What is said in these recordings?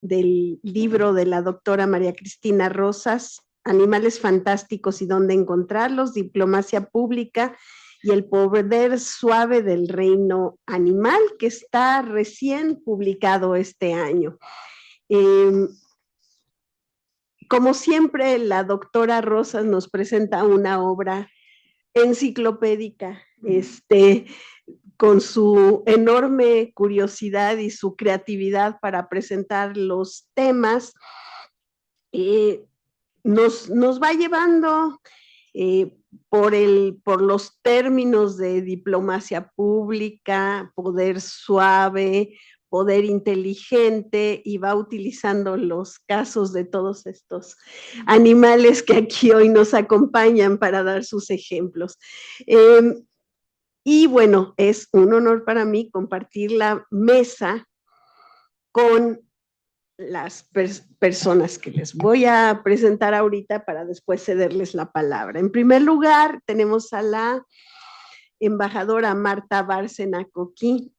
del libro de la doctora María Cristina Rosas, Animales Fantásticos y dónde encontrarlos, Diplomacia Pública y el poder suave del reino animal, que está recién publicado este año. Como siempre, la doctora Rosas nos presenta una obra enciclopédica, con su enorme curiosidad y su creatividad para presentar los temas, nos va llevando por los términos de diplomacia pública, poder suave, poder inteligente, y va utilizando los casos de todos estos animales que aquí hoy nos acompañan para dar sus ejemplos. Y bueno, es un honor para mí compartir la mesa con las personas que les voy a presentar ahorita para después cederles la palabra. En primer lugar, tenemos a la embajadora Marta Bárcena Coquí,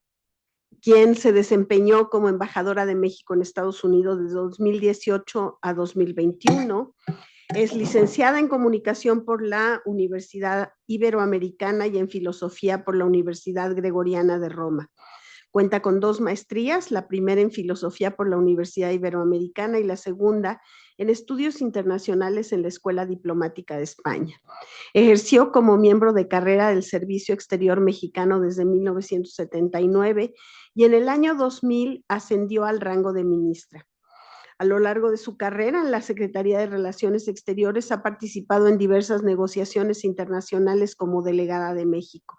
quien se desempeñó como embajadora de México en Estados Unidos desde 2018 a 2021. Es licenciada en Comunicación por la Universidad Iberoamericana y en Filosofía por la Universidad Gregoriana de Roma. Cuenta con 2 maestrías, la primera en Filosofía por la Universidad Iberoamericana y la segunda en Estudios Internacionales en la Escuela Diplomática de España. Ejerció como miembro de carrera del Servicio Exterior Mexicano desde 1979 y en el año 2000 ascendió al rango de ministra. A lo largo de su carrera en la Secretaría de Relaciones Exteriores ha participado en diversas negociaciones internacionales como delegada de México.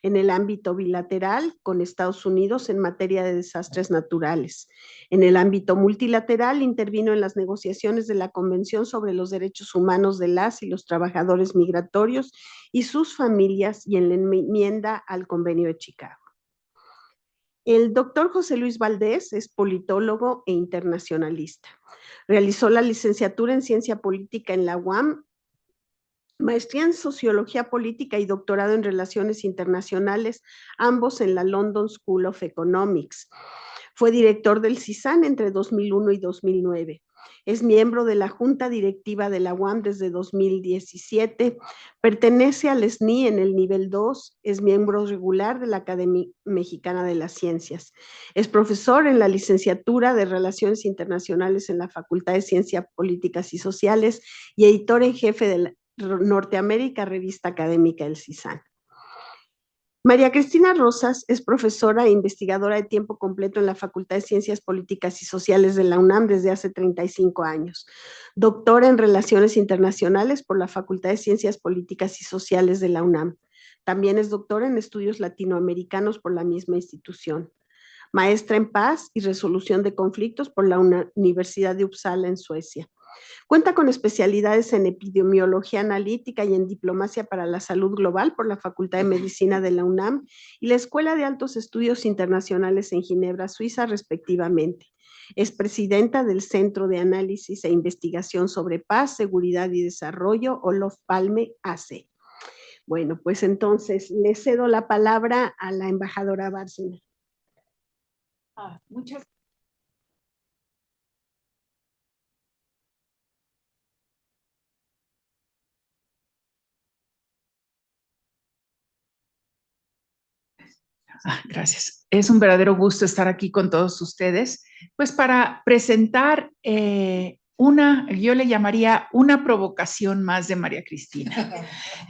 En el ámbito bilateral con Estados Unidos en materia de desastres naturales. En el ámbito multilateral intervino en las negociaciones de la Convención sobre los Derechos Humanos de las y los Trabajadores Migratorios y sus familias y en la enmienda al Convenio de Chicago. El doctor José Luis Valdés es politólogo e internacionalista. Realizó la licenciatura en Ciencia Política en la UAM, maestría en Sociología Política y doctorado en Relaciones Internacionales, ambos en la London School of Economics. Fue director del CISAN entre 2001 y 2009. Es miembro de la Junta Directiva de la UAM desde 2017, pertenece al SNI en el nivel 2, es miembro regular de la Academia Mexicana de las Ciencias. Es profesor en la licenciatura de Relaciones Internacionales en la Facultad de Ciencias Políticas y Sociales y editor en jefe de la Norteamérica, revista académica del CISAN. María Cristina Rosas es profesora e investigadora de tiempo completo en la Facultad de Ciencias Políticas y Sociales de la UNAM desde hace 35 años. Doctora en Relaciones Internacionales por la Facultad de Ciencias Políticas y Sociales de la UNAM. También es doctora en Estudios Latinoamericanos por la misma institución. Maestra en Paz y Resolución de Conflictos por la Universidad de Uppsala en Suecia. Cuenta con especialidades en epidemiología analítica y en diplomacia para la salud global por la Facultad de Medicina de la UNAM y la Escuela de Altos Estudios Internacionales en Ginebra, Suiza, respectivamente. Es presidenta del Centro de Análisis e Investigación sobre Paz, Seguridad y Desarrollo, Olof Palme AC. Bueno, pues entonces le cedo la palabra a la embajadora Bárcena. Muchas gracias. Es un verdadero gusto estar aquí con todos ustedes, pues para presentar yo le llamaría una provocación más de María Cristina.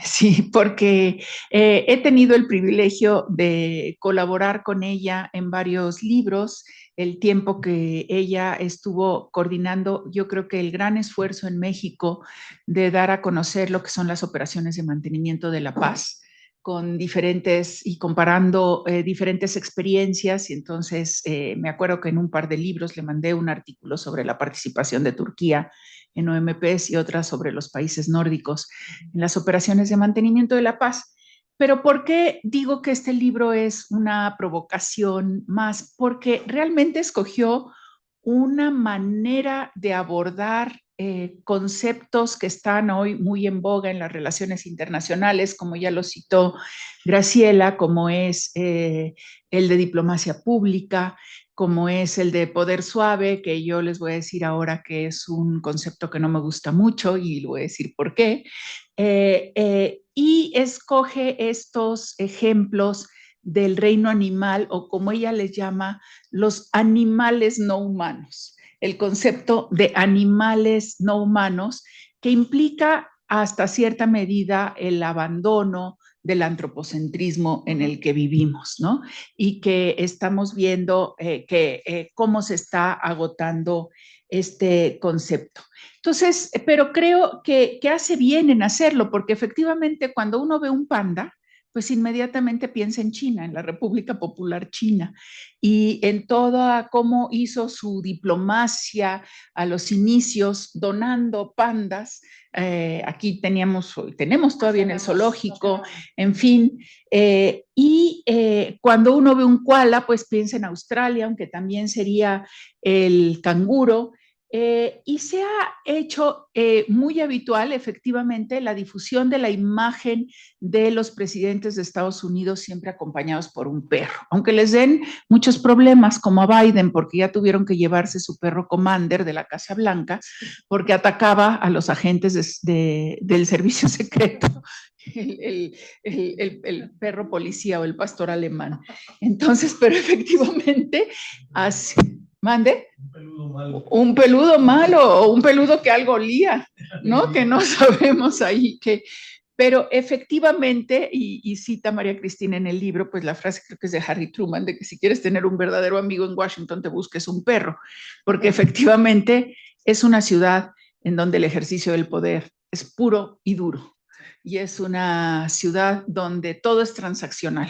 Sí, porque he tenido el privilegio de colaborar con ella en varios libros, el tiempo que ella estuvo coordinando, yo creo que el gran esfuerzo en México de dar a conocer lo que son las operaciones de mantenimiento de la paz, con diferentes y comparando diferentes experiencias. Y entonces me acuerdo que en un par de libros le mandé un artículo sobre la participación de Turquía en OMPs y otras sobre los países nórdicos en las operaciones de mantenimiento de la paz. Pero ¿por qué digo que este libro es una provocación más? Porque realmente escogió una manera de abordar conceptos que están hoy muy en boga en las relaciones internacionales, como ya lo citó Graciela, como es el de diplomacia pública, como es el de poder suave, que yo les voy a decir ahora que es un concepto que no me gusta mucho y le voy a decir por qué. Y escoge estos ejemplos del reino animal, o como ella les llama, los animales no humanos. El concepto de animales no humanos, que implica hasta cierta medida el abandono del antropocentrismo en el que vivimos, ¿no? Y que estamos viendo cómo se está agotando este concepto. Entonces, pero creo que hace bien en hacerlo, porque efectivamente cuando uno ve un panda, pues inmediatamente piensa en China, en la República Popular China, y en toda cómo hizo su diplomacia a los inicios, donando pandas. Aquí tenemos todavía en el zoológico, en fin. Cuando uno ve un koala, pues piensa en Australia, aunque también sería el canguro. Y se ha hecho muy habitual, efectivamente, la difusión de la imagen de los presidentes de Estados Unidos siempre acompañados por un perro, aunque les den muchos problemas, como a Biden, porque ya tuvieron que llevarse su perro Commander de la Casa Blanca, porque atacaba a los agentes del servicio secreto, el perro policía o el pastor alemán. Entonces, pero efectivamente, así, mande. Un peludo malo o un peludo que algo olía, ¿no? Que no sabemos ahí que... Pero efectivamente, y cita María Cristina en el libro, pues la frase creo que es de Harry Truman, de que si quieres tener un verdadero amigo en Washington, te busques un perro, porque efectivamente es una ciudad en donde el ejercicio del poder es puro y duro, y es una ciudad donde todo es transaccional.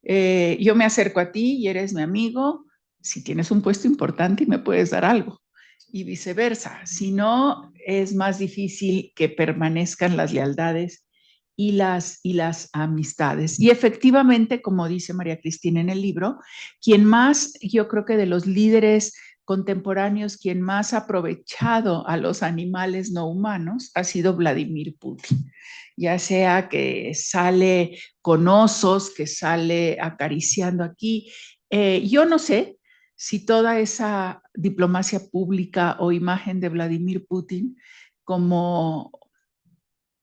Yo me acerco a ti y eres mi amigo, si tienes un puesto importante y me puedes dar algo, y viceversa. Si no, es más difícil que permanezcan las lealtades y las amistades. Y efectivamente, como dice María Cristina en el libro, quien más, yo creo que de los líderes contemporáneos, quien más ha aprovechado a los animales no humanos ha sido Vladimir Putin, ya sea que sale con osos, que sale acariciando aquí. Yo no sé si toda esa diplomacia pública o imagen de Vladimir Putin como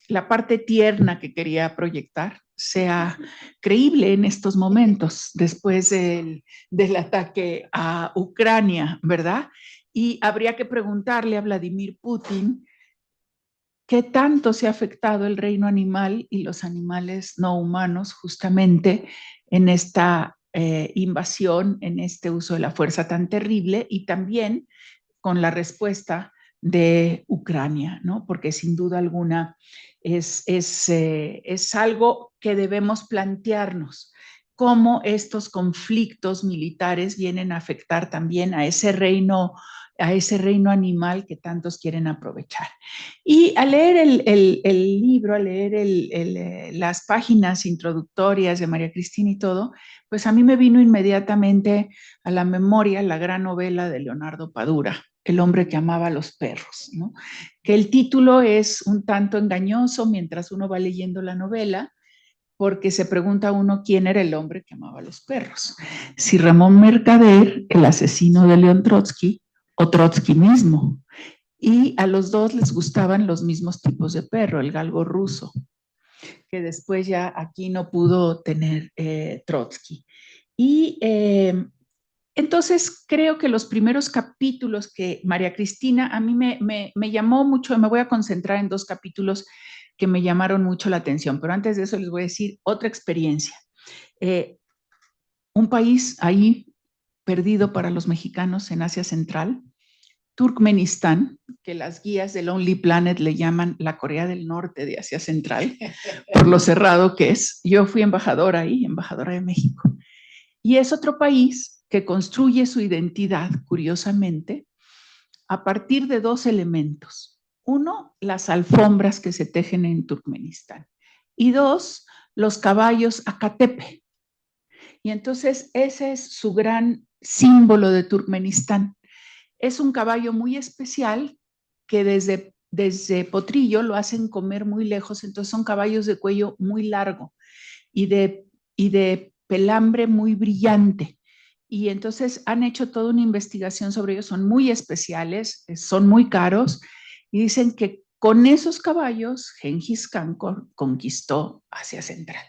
la parte tierna que quería proyectar sea creíble en estos momentos, después del ataque a Ucrania, ¿verdad? Y habría que preguntarle a Vladimir Putin qué tanto se ha afectado el reino animal y los animales no humanos justamente en esta invasión, en este uso de la fuerza tan terrible, y también con la respuesta de Ucrania, ¿no? Porque sin duda alguna es algo que debemos plantearnos, cómo estos conflictos militares vienen a afectar también a ese reino animal que tantos quieren aprovechar. Y al leer el libro, al leer las páginas introductorias de María Cristina y todo, pues a mí me vino inmediatamente a la memoria la gran novela de Leonardo Padura, El hombre que amaba a los perros, ¿no? Que el título es un tanto engañoso mientras uno va leyendo la novela, porque se pregunta uno quién era el hombre que amaba a los perros. Si Ramón Mercader, el asesino de León Trotsky, o Trotsky mismo. Y a los dos les gustaban los mismos tipos de perro, el galgo ruso, que después ya aquí no pudo tener Trotsky. Y entonces creo que los primeros capítulos que María Cristina, a mí me llamó mucho, me voy a concentrar en dos capítulos que me llamaron mucho la atención, pero antes de eso les voy a decir otra experiencia. Un país ahí perdido para los mexicanos en Asia Central, Turkmenistán, que las guías de Lonely Planet le llaman la Corea del Norte de Asia Central, por lo cerrado que es. Yo fui embajadora ahí, embajadora de México. Y es otro país que construye su identidad, curiosamente, a partir de dos elementos. Uno, las alfombras que se tejen en Turkmenistán. Y dos, los caballos acatepe. Y entonces ese es su gran símbolo de Turkmenistán. Es un caballo muy especial que desde Potrillo lo hacen comer muy lejos, entonces son caballos de cuello muy largo y de pelambre muy brillante. y entonces han hecho toda una investigación sobre ellos, son muy especiales, son muy caros, y dicen que con esos caballos Gengis Khan conquistó Asia Central,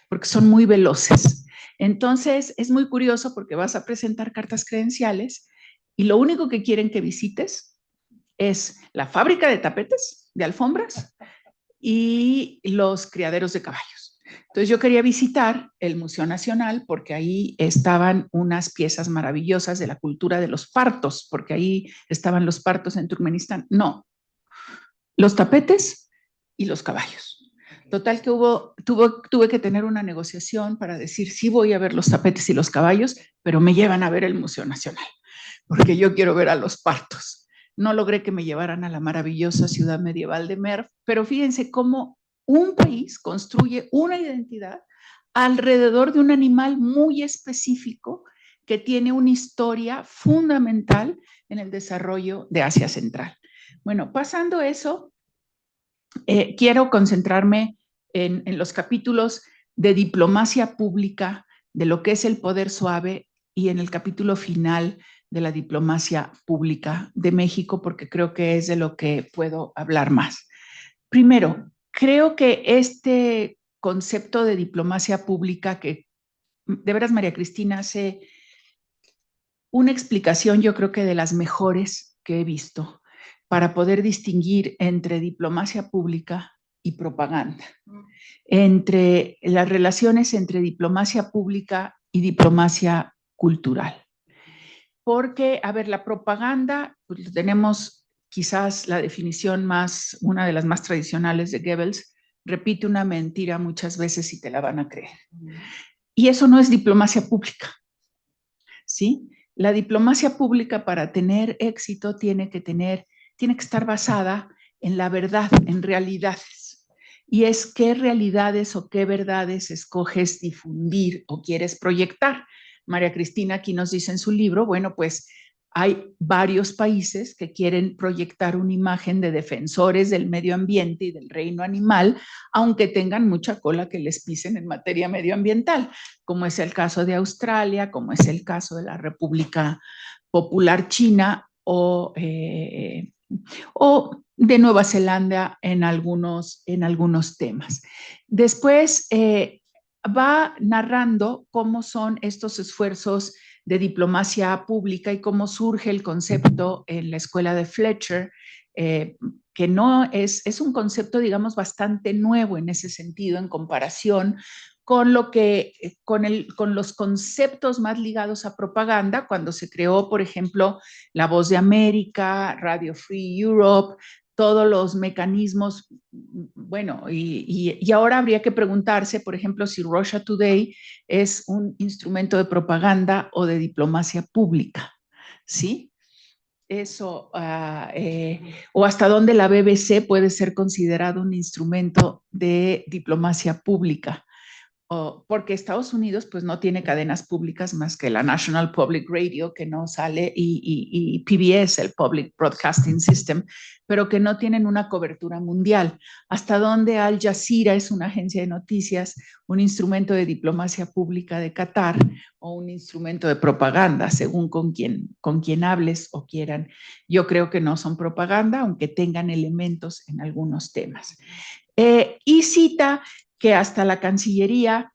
porque son muy veloces. Entonces es muy curioso porque vas a presentar cartas credenciales y lo único que quieren que visites es la fábrica de tapetes, de alfombras y los criaderos de caballos. Entonces yo quería visitar el Museo Nacional porque ahí estaban unas piezas maravillosas de la cultura de los partos, porque ahí estaban los partos en Turkmenistán. No, los tapetes y los caballos. Total que tuve que tener una negociación para decir, sí voy a ver los tapetes y los caballos, pero me llevan a ver el Museo Nacional, porque yo quiero ver a los partos. No logré que me llevaran a la maravillosa ciudad medieval de Merv, pero fíjense cómo un país construye una identidad alrededor de un animal muy específico que tiene una historia fundamental en el desarrollo de Asia Central. Bueno, pasando eso, quiero concentrarme en los capítulos de diplomacia pública, de lo que es el poder suave, y en el capítulo final de la diplomacia pública de México, porque creo que es de lo que puedo hablar más. Primero, creo que este concepto de diplomacia pública, que de veras María Cristina hace una explicación, yo creo que de las mejores que he visto, para poder distinguir entre diplomacia pública y propaganda, entre las relaciones entre diplomacia pública y diplomacia cultural. Porque, a ver, la propaganda, pues tenemos quizás la definición más, una de las más tradicionales de Goebbels: repite una mentira muchas veces y te la van a creer. Y eso no es diplomacia pública, ¿sí? La diplomacia pública, para tener éxito, tiene que estar basada en la verdad, en realidades. Y es qué realidades o qué verdades escoges difundir o quieres proyectar. María Cristina aquí nos dice en su libro, bueno, pues hay varios países que quieren proyectar una imagen de defensores del medio ambiente y del reino animal, aunque tengan mucha cola que les pisen en materia medioambiental, como es el caso de Australia, como es el caso de la República Popular China o de Nueva Zelanda en algunos temas. Después va narrando cómo son estos esfuerzos de diplomacia pública y cómo surge el concepto en la escuela de Fletcher, que no es un concepto, digamos, bastante nuevo en ese sentido, en comparación con los conceptos más ligados a propaganda, cuando se creó, por ejemplo, La Voz de América, Radio Free Europe, todos los mecanismos. Bueno, y ahora habría que preguntarse, por ejemplo, si Russia Today es un instrumento de propaganda o de diplomacia pública, ¿sí? Eso, o hasta dónde la BBC puede ser considerado un instrumento de diplomacia pública. Porque Estados Unidos pues no tiene cadenas públicas más que la National Public Radio, que no sale, y PBS, el Public Broadcasting System, pero que no tienen una cobertura mundial. ¿Hasta dónde Al Jazeera es una agencia de noticias, un instrumento de diplomacia pública de Qatar o un instrumento de propaganda, según con quién hables o quieran? Yo creo que no son propaganda, aunque tengan elementos en algunos temas. Y cita que hasta la Cancillería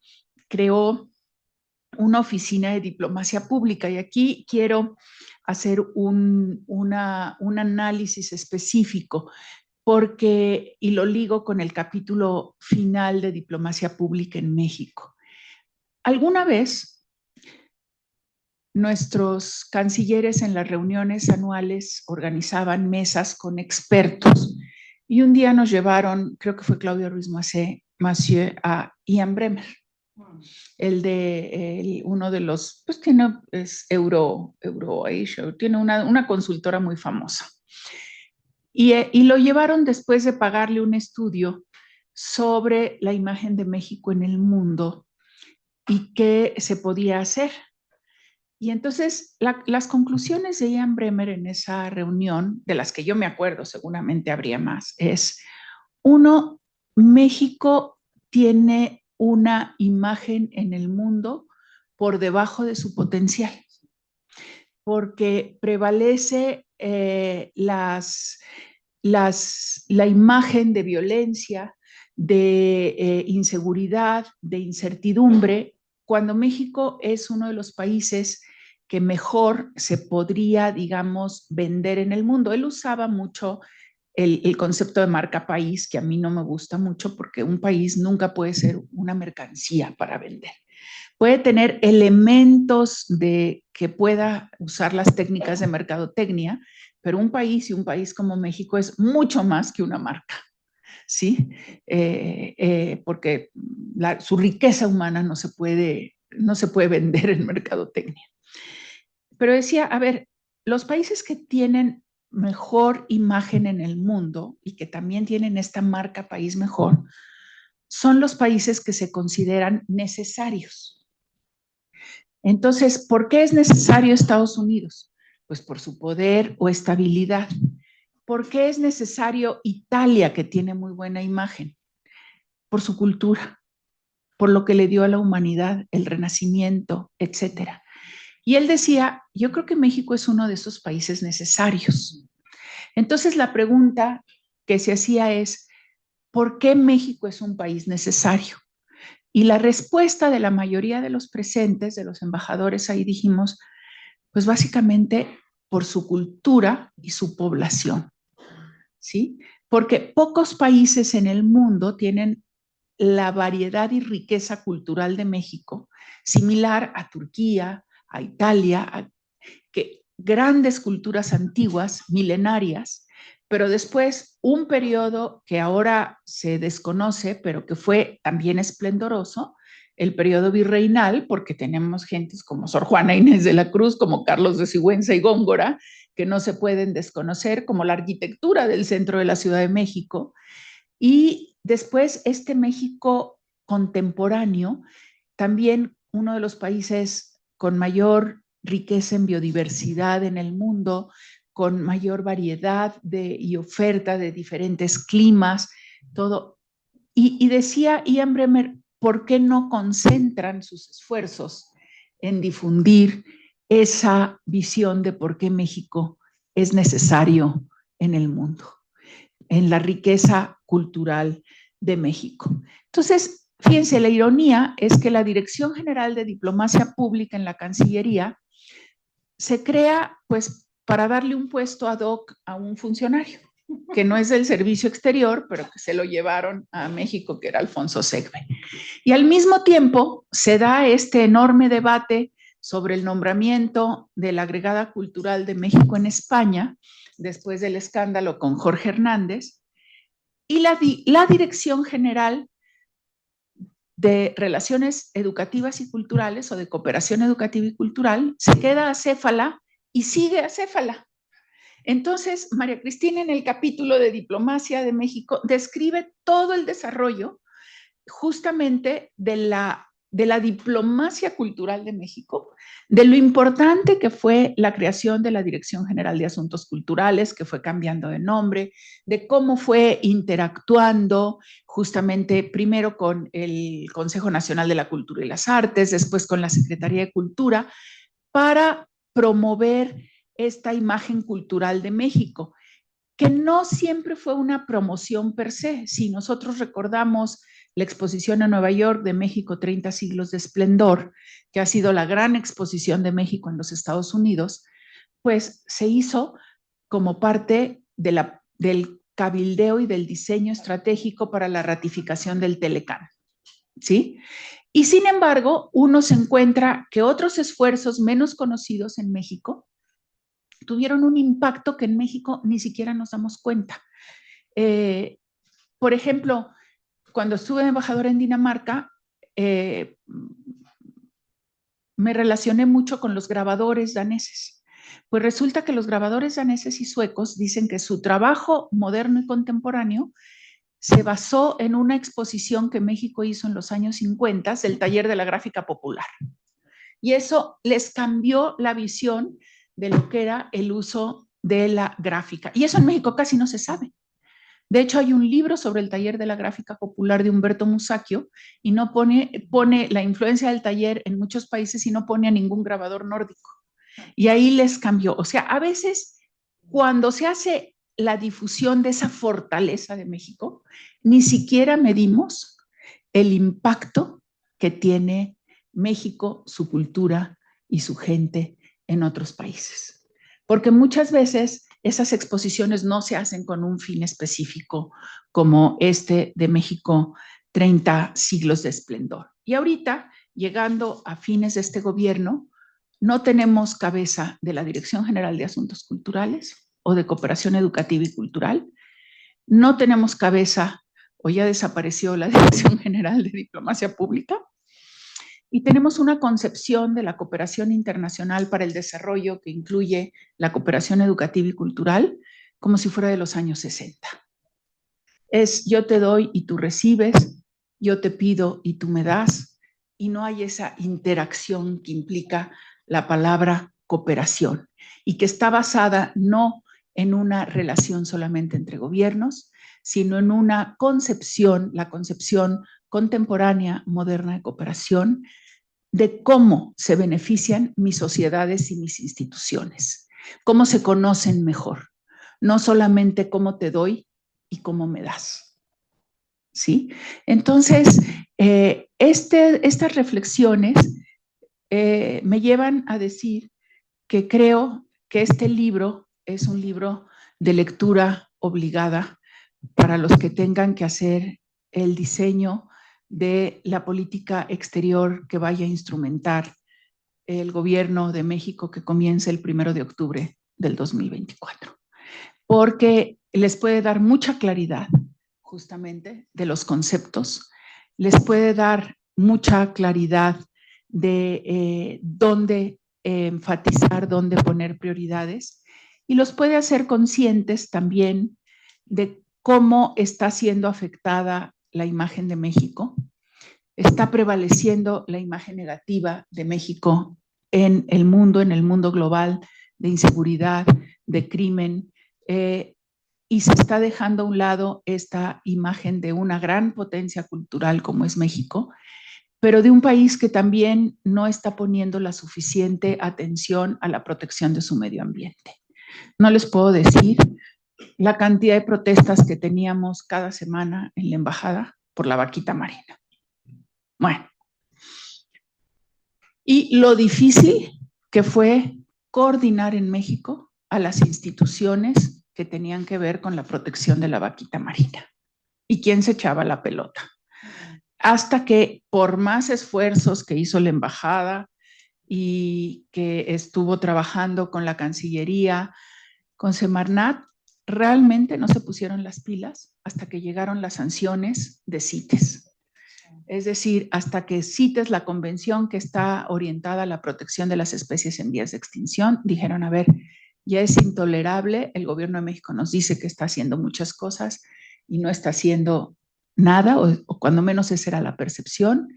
creó una oficina de diplomacia pública. Y aquí quiero hacer un análisis específico, y lo ligo con el capítulo final de diplomacia pública en México. Alguna vez nuestros cancilleres en las reuniones anuales organizaban mesas con expertos, y un día nos llevaron, creo que fue Claudia Ruiz Massieu, a Ian Bremmer, uno de los, pues es Euro-Asia, tiene una consultora muy famosa. Y lo llevaron después de pagarle un estudio sobre la imagen de México en el mundo y qué se podía hacer. Y entonces las conclusiones de Ian Bremmer en esa reunión, de las que yo me acuerdo, seguramente habría más, es: uno, México tiene una imagen en el mundo por debajo de su potencial, porque prevalece la imagen de violencia, de inseguridad, de incertidumbre, cuando México es uno de los países que mejor se podría, digamos, vender en el mundo. Él usaba mucho el concepto de marca país, que a mí no me gusta mucho porque un país nunca puede ser una mercancía para vender. Puede tener elementos de que pueda usar las técnicas de mercadotecnia, pero un país y un país como México es mucho más que una marca, ¿sí? Porque su riqueza humana no se puede vender en mercadotecnia. Pero decía, a ver, los países que tienen mejor imagen en el mundo y que también tienen esta marca país mejor, son los países que se consideran necesarios. Entonces, ¿por qué es necesario Estados Unidos? Pues por su poder o estabilidad. ¿Por qué es necesario Italia, que tiene muy buena imagen? Por su cultura, por lo que le dio a la humanidad, el Renacimiento, etcétera. Y él decía, yo creo que México es uno de esos países necesarios. Entonces la pregunta que se hacía es, ¿por qué México es un país necesario? Y la respuesta de la mayoría de los presentes, de los embajadores, ahí dijimos, pues básicamente por su cultura y su población, ¿sí? Porque pocos países en el mundo tienen la variedad y riqueza cultural de México, similar a Turquía, a Italia, que grandes culturas antiguas, milenarias, pero después un periodo que ahora se desconoce, pero que fue también esplendoroso, el periodo virreinal, porque tenemos gentes como Sor Juana Inés de la Cruz, como Carlos de Sigüenza y Góngora, que no se pueden desconocer, como la arquitectura del centro de la Ciudad de México, y después este México contemporáneo, también uno de los países con mayor riqueza en biodiversidad en el mundo, con mayor variedad y oferta de diferentes climas, todo. Y decía Ian Bremmer, ¿por qué no concentran sus esfuerzos en difundir esa visión de por qué México es necesario en el mundo, en la riqueza cultural de México? Entonces, fíjense, la ironía es que la Dirección General de Diplomacia Pública en la Cancillería se crea, pues, para darle un puesto ad hoc a un funcionario, que no es del servicio exterior, pero que se lo llevaron a México, que era Alfonso Segbe. Y al mismo tiempo se da este enorme debate sobre el nombramiento de la Agregada Cultural de México en España, después del escándalo con Jorge Hernández, y la Dirección General de Relaciones Educativas y Culturales o de Cooperación Educativa y Cultural se queda acéfala y sigue acéfala. Entonces, María Cristina en el capítulo de Diplomacia de México describe todo el desarrollo justamente de la diplomacia cultural de México, de lo importante que fue la creación de la Dirección General de Asuntos Culturales, que fue cambiando de nombre, de cómo fue interactuando justamente primero con el Consejo Nacional de la Cultura y las Artes, después con la Secretaría de Cultura, para promover esta imagen cultural de México, que no siempre fue una promoción per se. Si nosotros recordamos la exposición en Nueva York de México 30 siglos de esplendor, que ha sido la gran exposición de México en los Estados Unidos, pues se hizo como parte del cabildeo y del diseño estratégico para la ratificación del Telecán, ¿sí? Y sin embargo, uno se encuentra que otros esfuerzos menos conocidos en México tuvieron un impacto que en México ni siquiera nos damos cuenta. Por ejemplo, cuando estuve de embajadora en Dinamarca, me relacioné mucho con los grabadores daneses. Pues resulta que los grabadores daneses y suecos dicen que su trabajo moderno y contemporáneo se basó en una exposición que México hizo en los años 50 del taller de la gráfica popular. Y eso les cambió la visión de lo que era el uso de la gráfica. Y eso en México casi no se sabe. De hecho, hay un libro sobre el taller de la gráfica popular de Humberto Musacchio y no pone la influencia del taller en muchos países y no pone a ningún grabador nórdico. Y ahí les cambió. O sea, a veces cuando se hace la difusión de esa fortaleza de México, ni siquiera medimos el impacto que tiene México, su cultura y su gente en otros países. Porque muchas veces esas exposiciones no se hacen con un fin específico como este de México, 30 siglos de esplendor. Y ahorita, llegando a fines de este gobierno, no tenemos cabeza de la Dirección General de Asuntos Culturales o de Cooperación Educativa y Cultural. No tenemos cabeza, o ya desapareció la Dirección General de Diplomacia Pública. Y tenemos una concepción de la cooperación internacional para el desarrollo que incluye la cooperación educativa y cultural como si fuera de los años 60. Es yo te doy y tú recibes, yo te pido y tú me das, y no hay esa interacción que implica la palabra cooperación y que está basada no en una relación solamente entre gobiernos, sino en una concepción, la concepción contemporánea, moderna de cooperación, de cómo se benefician mis sociedades y mis instituciones, cómo se conocen mejor, no solamente cómo te doy y cómo me das. ¿Sí? Entonces, estas reflexiones me llevan a decir que creo que este libro es un libro de lectura obligada para los que tengan que hacer el diseño de la política exterior que vaya a instrumentar el gobierno de México que comienza el 1 de octubre del 2024, porque les puede dar mucha claridad justamente de los conceptos, les puede dar mucha claridad de dónde enfatizar, dónde poner prioridades y los puede hacer conscientes también de cómo está siendo afectada la imagen de México. Está prevaleciendo la imagen negativa de México en el mundo global, de inseguridad, de crimen, y se está dejando a un lado esta imagen de una gran potencia cultural como es México, pero de un país que también no está poniendo la suficiente atención a la protección de su medio ambiente. No les puedo decir la cantidad de protestas que teníamos cada semana en la embajada por la vaquita marina. Bueno, y lo difícil que fue coordinar en México a las instituciones que tenían que ver con la protección de la vaquita marina. ¿Y quién se echaba la pelota? Hasta que por más esfuerzos que hizo la embajada y que estuvo trabajando con la Cancillería, con Semarnat, realmente no se pusieron las pilas hasta que llegaron las sanciones de CITES. Es decir, hasta que CITES, la convención que está orientada a la protección de las especies en vías de extinción, dijeron, a ver, ya es intolerable, el gobierno de México nos dice que está haciendo muchas cosas y no está haciendo nada, o cuando menos esa era la percepción,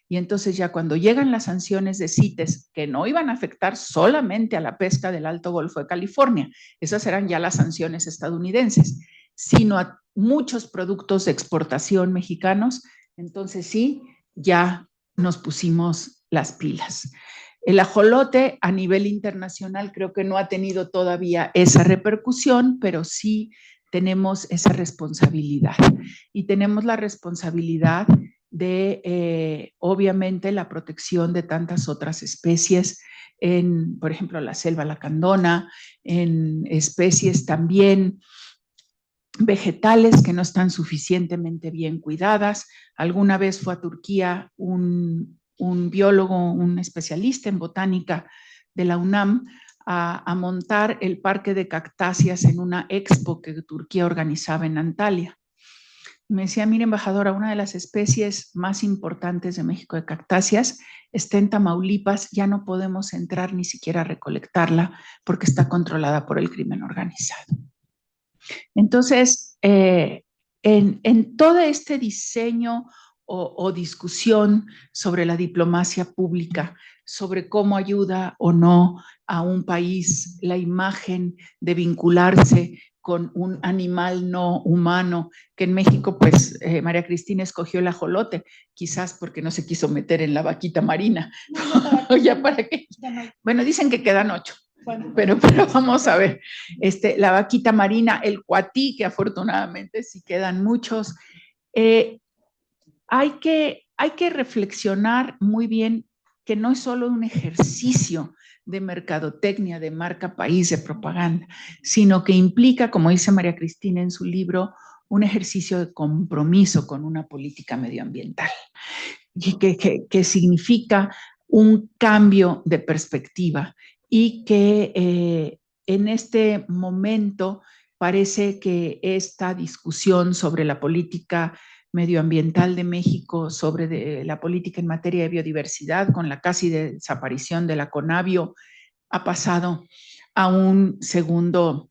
y entonces ya cuando llegan las sanciones de CITES, que no iban a afectar solamente a la pesca del Alto Golfo de California, esas eran ya las sanciones estadounidenses, sino a muchos productos de exportación mexicanos, entonces sí, ya nos pusimos las pilas. El ajolote a nivel internacional creo que no ha tenido todavía esa repercusión, pero sí tenemos esa responsabilidad. Y tenemos la responsabilidad de, obviamente, la protección de tantas otras especies, en, por ejemplo, la selva lacandona, en especies también vegetales que no están suficientemente bien cuidadas. Alguna vez fue a Turquía un biólogo, un especialista en botánica de la UNAM, a montar el parque de cactáceas en una expo que Turquía organizaba en Antalya. Me decía, mire, embajadora, una de las especies más importantes de México de cactáceas está en Tamaulipas, ya no podemos entrar ni siquiera a recolectarla porque está controlada por el crimen organizado. Entonces, en todo este diseño o discusión sobre la diplomacia pública, sobre cómo ayuda o no a un país la imagen de vincularse con un animal no humano, que en México, pues, María Cristina escogió el ajolote, quizás porque no se quiso meter en la vaquita marina. ¿Ya para qué? Bueno, dicen que quedan 8. Bueno, pero vamos a ver, la vaquita marina, el cuatí, que afortunadamente sí quedan muchos. Hay que reflexionar muy bien que no es solo un ejercicio de mercadotecnia, de marca país, de propaganda, sino que implica, como dice María Cristina en su libro, un ejercicio de compromiso con una política medioambiental, y que significa un cambio de perspectiva y que en este momento parece que esta discusión sobre la política medioambiental de México, sobre la política en materia de biodiversidad, con la casi desaparición de la Conavio, ha pasado a un segundo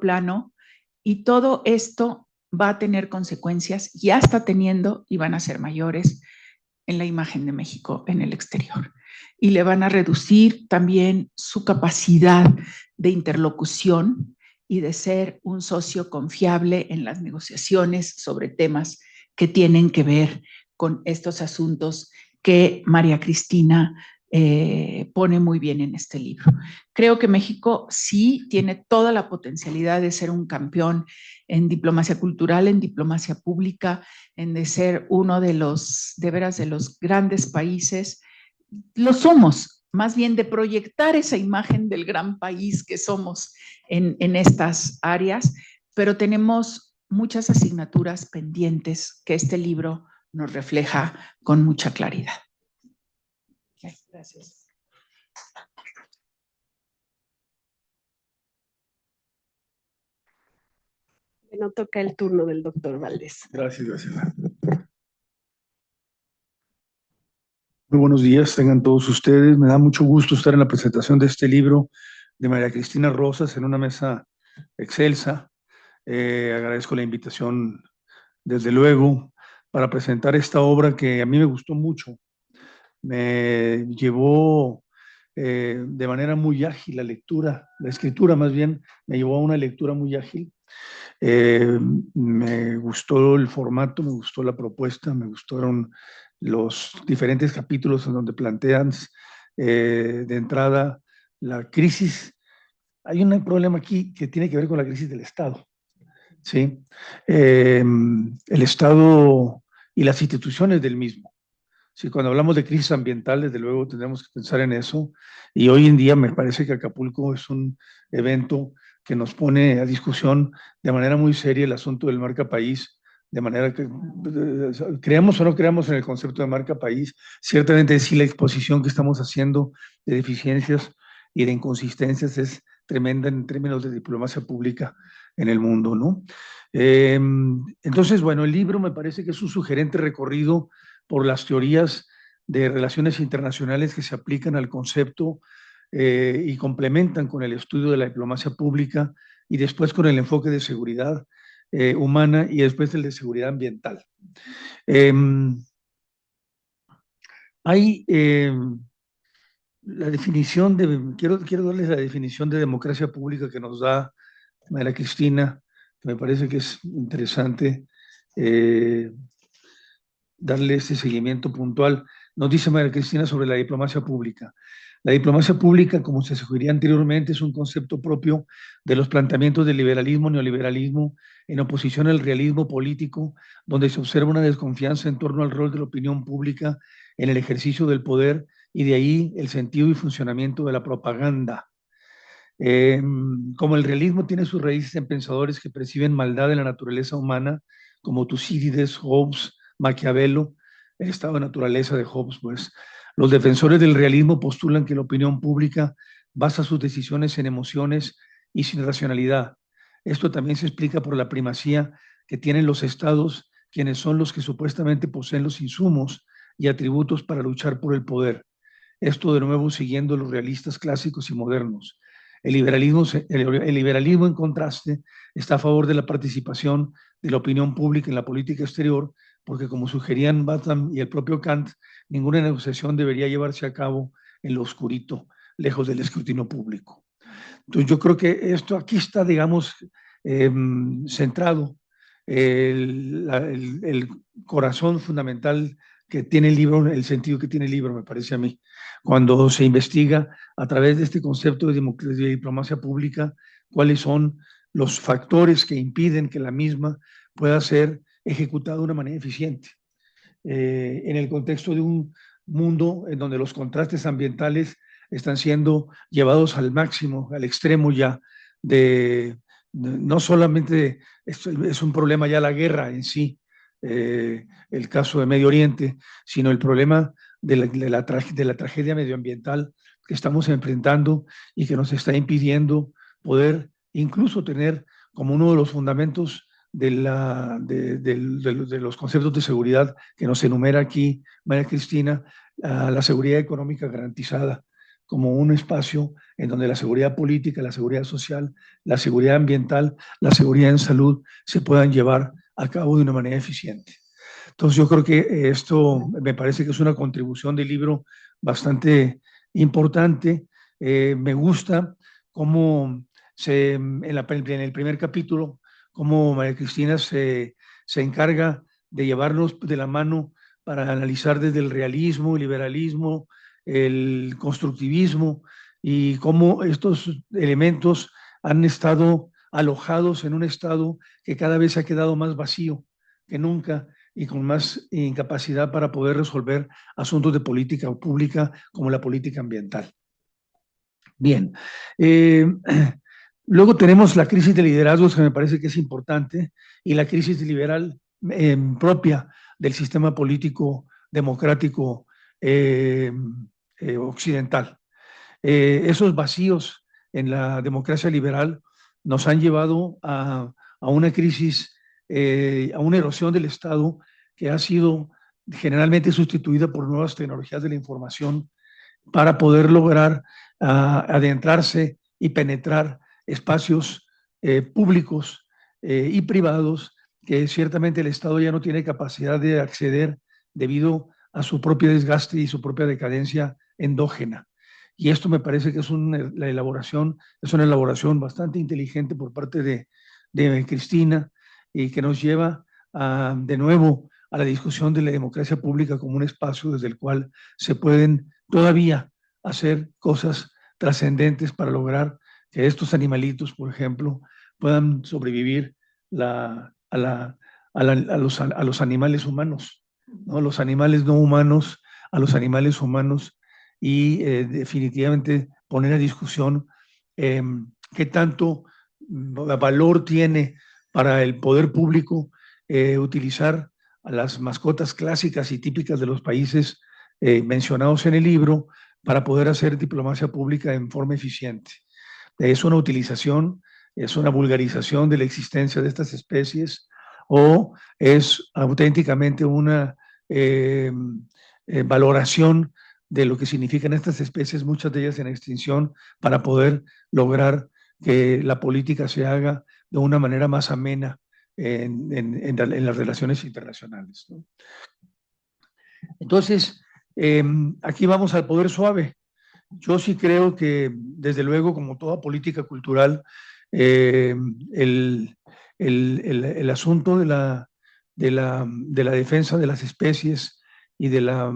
plano, y todo esto va a tener consecuencias, ya está teniendo y van a ser mayores en la imagen de México en el exterior. Y le van a reducir también su capacidad de interlocución y de ser un socio confiable en las negociaciones sobre temas que tienen que ver con estos asuntos que María Cristina pone muy bien en este libro. Creo que México sí tiene toda la potencialidad de ser un campeón en diplomacia cultural, en diplomacia pública, en de ser uno de los, de veras, de los grandes países. Lo somos, más bien de proyectar esa imagen del gran país que somos en estas áreas, pero tenemos muchas asignaturas pendientes que este libro nos refleja con mucha claridad. Gracias. Bueno, toca el turno del doctor Valdés. Gracias, gracias. Muy buenos días, tengan todos ustedes. Me da mucho gusto estar en la presentación de este libro de María Cristina Rosas en una mesa excelsa. Agradezco la invitación, desde luego, para presentar esta obra que a mí me gustó mucho. Me llevó de manera muy ágil la lectura, la escritura más bien, me llevó a una lectura muy ágil. Me gustó el formato, me gustó la propuesta, me gustaron los diferentes capítulos en donde plantean de entrada la crisis. Hay un problema aquí que tiene que ver con la crisis del Estado, ¿sí? El Estado y las instituciones del mismo. Sí, cuando hablamos de crisis ambiental, desde luego tendremos que pensar en eso. Y hoy en día me parece que Acapulco es un evento que nos pone a discusión de manera muy seria el asunto del marca país, de manera que creamos o no creamos en el concepto de marca país, ciertamente sí la exposición que estamos haciendo de deficiencias y de inconsistencias es tremenda en términos de diplomacia pública en el mundo, ¿no? Entonces, bueno, el libro me parece que es un sugerente recorrido por las teorías de relaciones internacionales que se aplican al concepto y complementan con el estudio de la diplomacia pública y después con el enfoque de seguridad humana y después el de seguridad ambiental. Hay la definición de, quiero darles la definición de democracia pública que nos da María Cristina, que me parece que es interesante darle ese seguimiento puntual. Nos dice María Cristina sobre la diplomacia pública. La diplomacia pública, como se sugería anteriormente, es un concepto propio de los planteamientos del liberalismo, neoliberalismo, en oposición al realismo político, donde se observa una desconfianza en torno al rol de la opinión pública en el ejercicio del poder, y de ahí el sentido y funcionamiento de la propaganda. Como el realismo tiene sus raíces en pensadores que perciben maldad en la naturaleza humana, como Tucídides, Hobbes, Maquiavelo, el estado de naturaleza de Hobbes, pues los defensores del realismo postulan que la opinión pública basa sus decisiones en emociones y sin racionalidad. Esto también se explica por la primacía que tienen los estados, quienes son los que supuestamente poseen los insumos y atributos para luchar por el poder. Esto de nuevo siguiendo los realistas clásicos y modernos. El liberalismo, en contraste, está a favor de la participación de la opinión pública en la política exterior, porque como sugerían Batten y el propio Kant, ninguna negociación debería llevarse a cabo en lo oscurito, lejos del escrutinio público. Entonces yo creo que esto aquí está, digamos, centrado el corazón fundamental que tiene el libro, el sentido que tiene el libro, me parece a mí, cuando se investiga a través de este concepto de diplomacia pública, cuáles son los factores que impiden que la misma pueda ser ejecutada de una manera eficiente. En el contexto de un mundo en donde los contrastes ambientales están siendo llevados al máximo, al extremo ya, no solamente es un problema ya la guerra en sí, el caso de Medio Oriente, sino el problema de la tragedia medioambiental que estamos enfrentando y que nos está impidiendo poder incluso tener como uno de los fundamentos de los conceptos de seguridad que nos enumera aquí María Cristina, la seguridad económica garantizada como un espacio en donde la seguridad política, la seguridad social, la seguridad ambiental, la seguridad en salud se puedan llevar a cabo de una manera eficiente. Entonces yo creo que esto me parece que es una contribución del libro bastante importante. Me gusta cómo en el primer capítulo, cómo María Cristina se encarga de llevarnos de la mano para analizar desde el realismo, el liberalismo, el constructivismo y cómo estos elementos han estado alojados en un estado que cada vez ha quedado más vacío que nunca y con más incapacidad para poder resolver asuntos de política pública como la política ambiental. Bien, luego tenemos la crisis de liderazgos que me parece que es importante y la crisis liberal propia del sistema político democrático occidental. Esos vacíos en la democracia liberal nos han llevado a una crisis, a una erosión del Estado que ha sido generalmente sustituida por nuevas tecnologías de la información para poder lograr adentrarse y penetrar espacios públicos y privados que ciertamente el Estado ya no tiene capacidad de acceder debido a su propio desgaste y su propia decadencia endógena. Y esto me parece que es una elaboración bastante inteligente por parte de Cristina y que nos lleva de nuevo a la discusión de la democracia pública como un espacio desde el cual se pueden todavía hacer cosas trascendentes para lograr que estos animalitos, por ejemplo, puedan sobrevivir a los animales humanos, ¿no? Los animales no humanos a los animales humanos y definitivamente poner a discusión qué tanto valor tiene para el poder público utilizar a las mascotas clásicas y típicas de los países mencionados en el libro para poder hacer diplomacia pública en forma eficiente. Es una utilización, es una vulgarización de la existencia de estas especies o es auténticamente una valoración de lo que significan estas especies, muchas de ellas en extinción, para poder lograr que la política se haga de una manera más amena en las relaciones internacionales, ¿no? Entonces, aquí vamos al poder suave. Yo sí creo que, desde luego, como toda política cultural, el asunto de la defensa de las especies y de la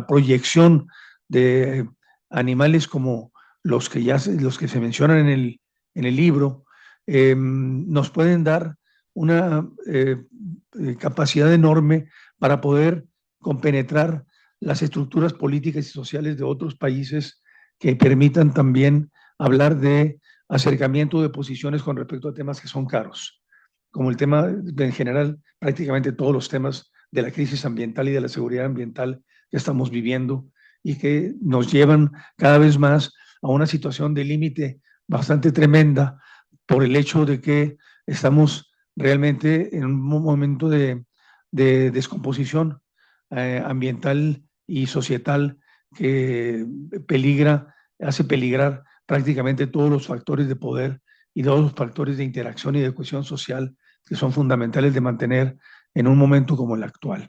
proyección de animales como los que se mencionan en el libro, nos pueden dar una capacidad enorme para poder compenetrar las estructuras políticas y sociales de otros países que permitan también hablar de acercamiento de posiciones con respecto a temas que son caros, como el tema en general, prácticamente todos los temas de la crisis ambiental y de la seguridad ambiental que estamos viviendo y que nos llevan cada vez más a una situación de límite bastante tremenda por el hecho de que estamos realmente en un momento de descomposición ambiental y societal que hace peligrar prácticamente todos los factores de poder y todos los factores de interacción y de cohesión social que son fundamentales de mantener en un momento como el actual.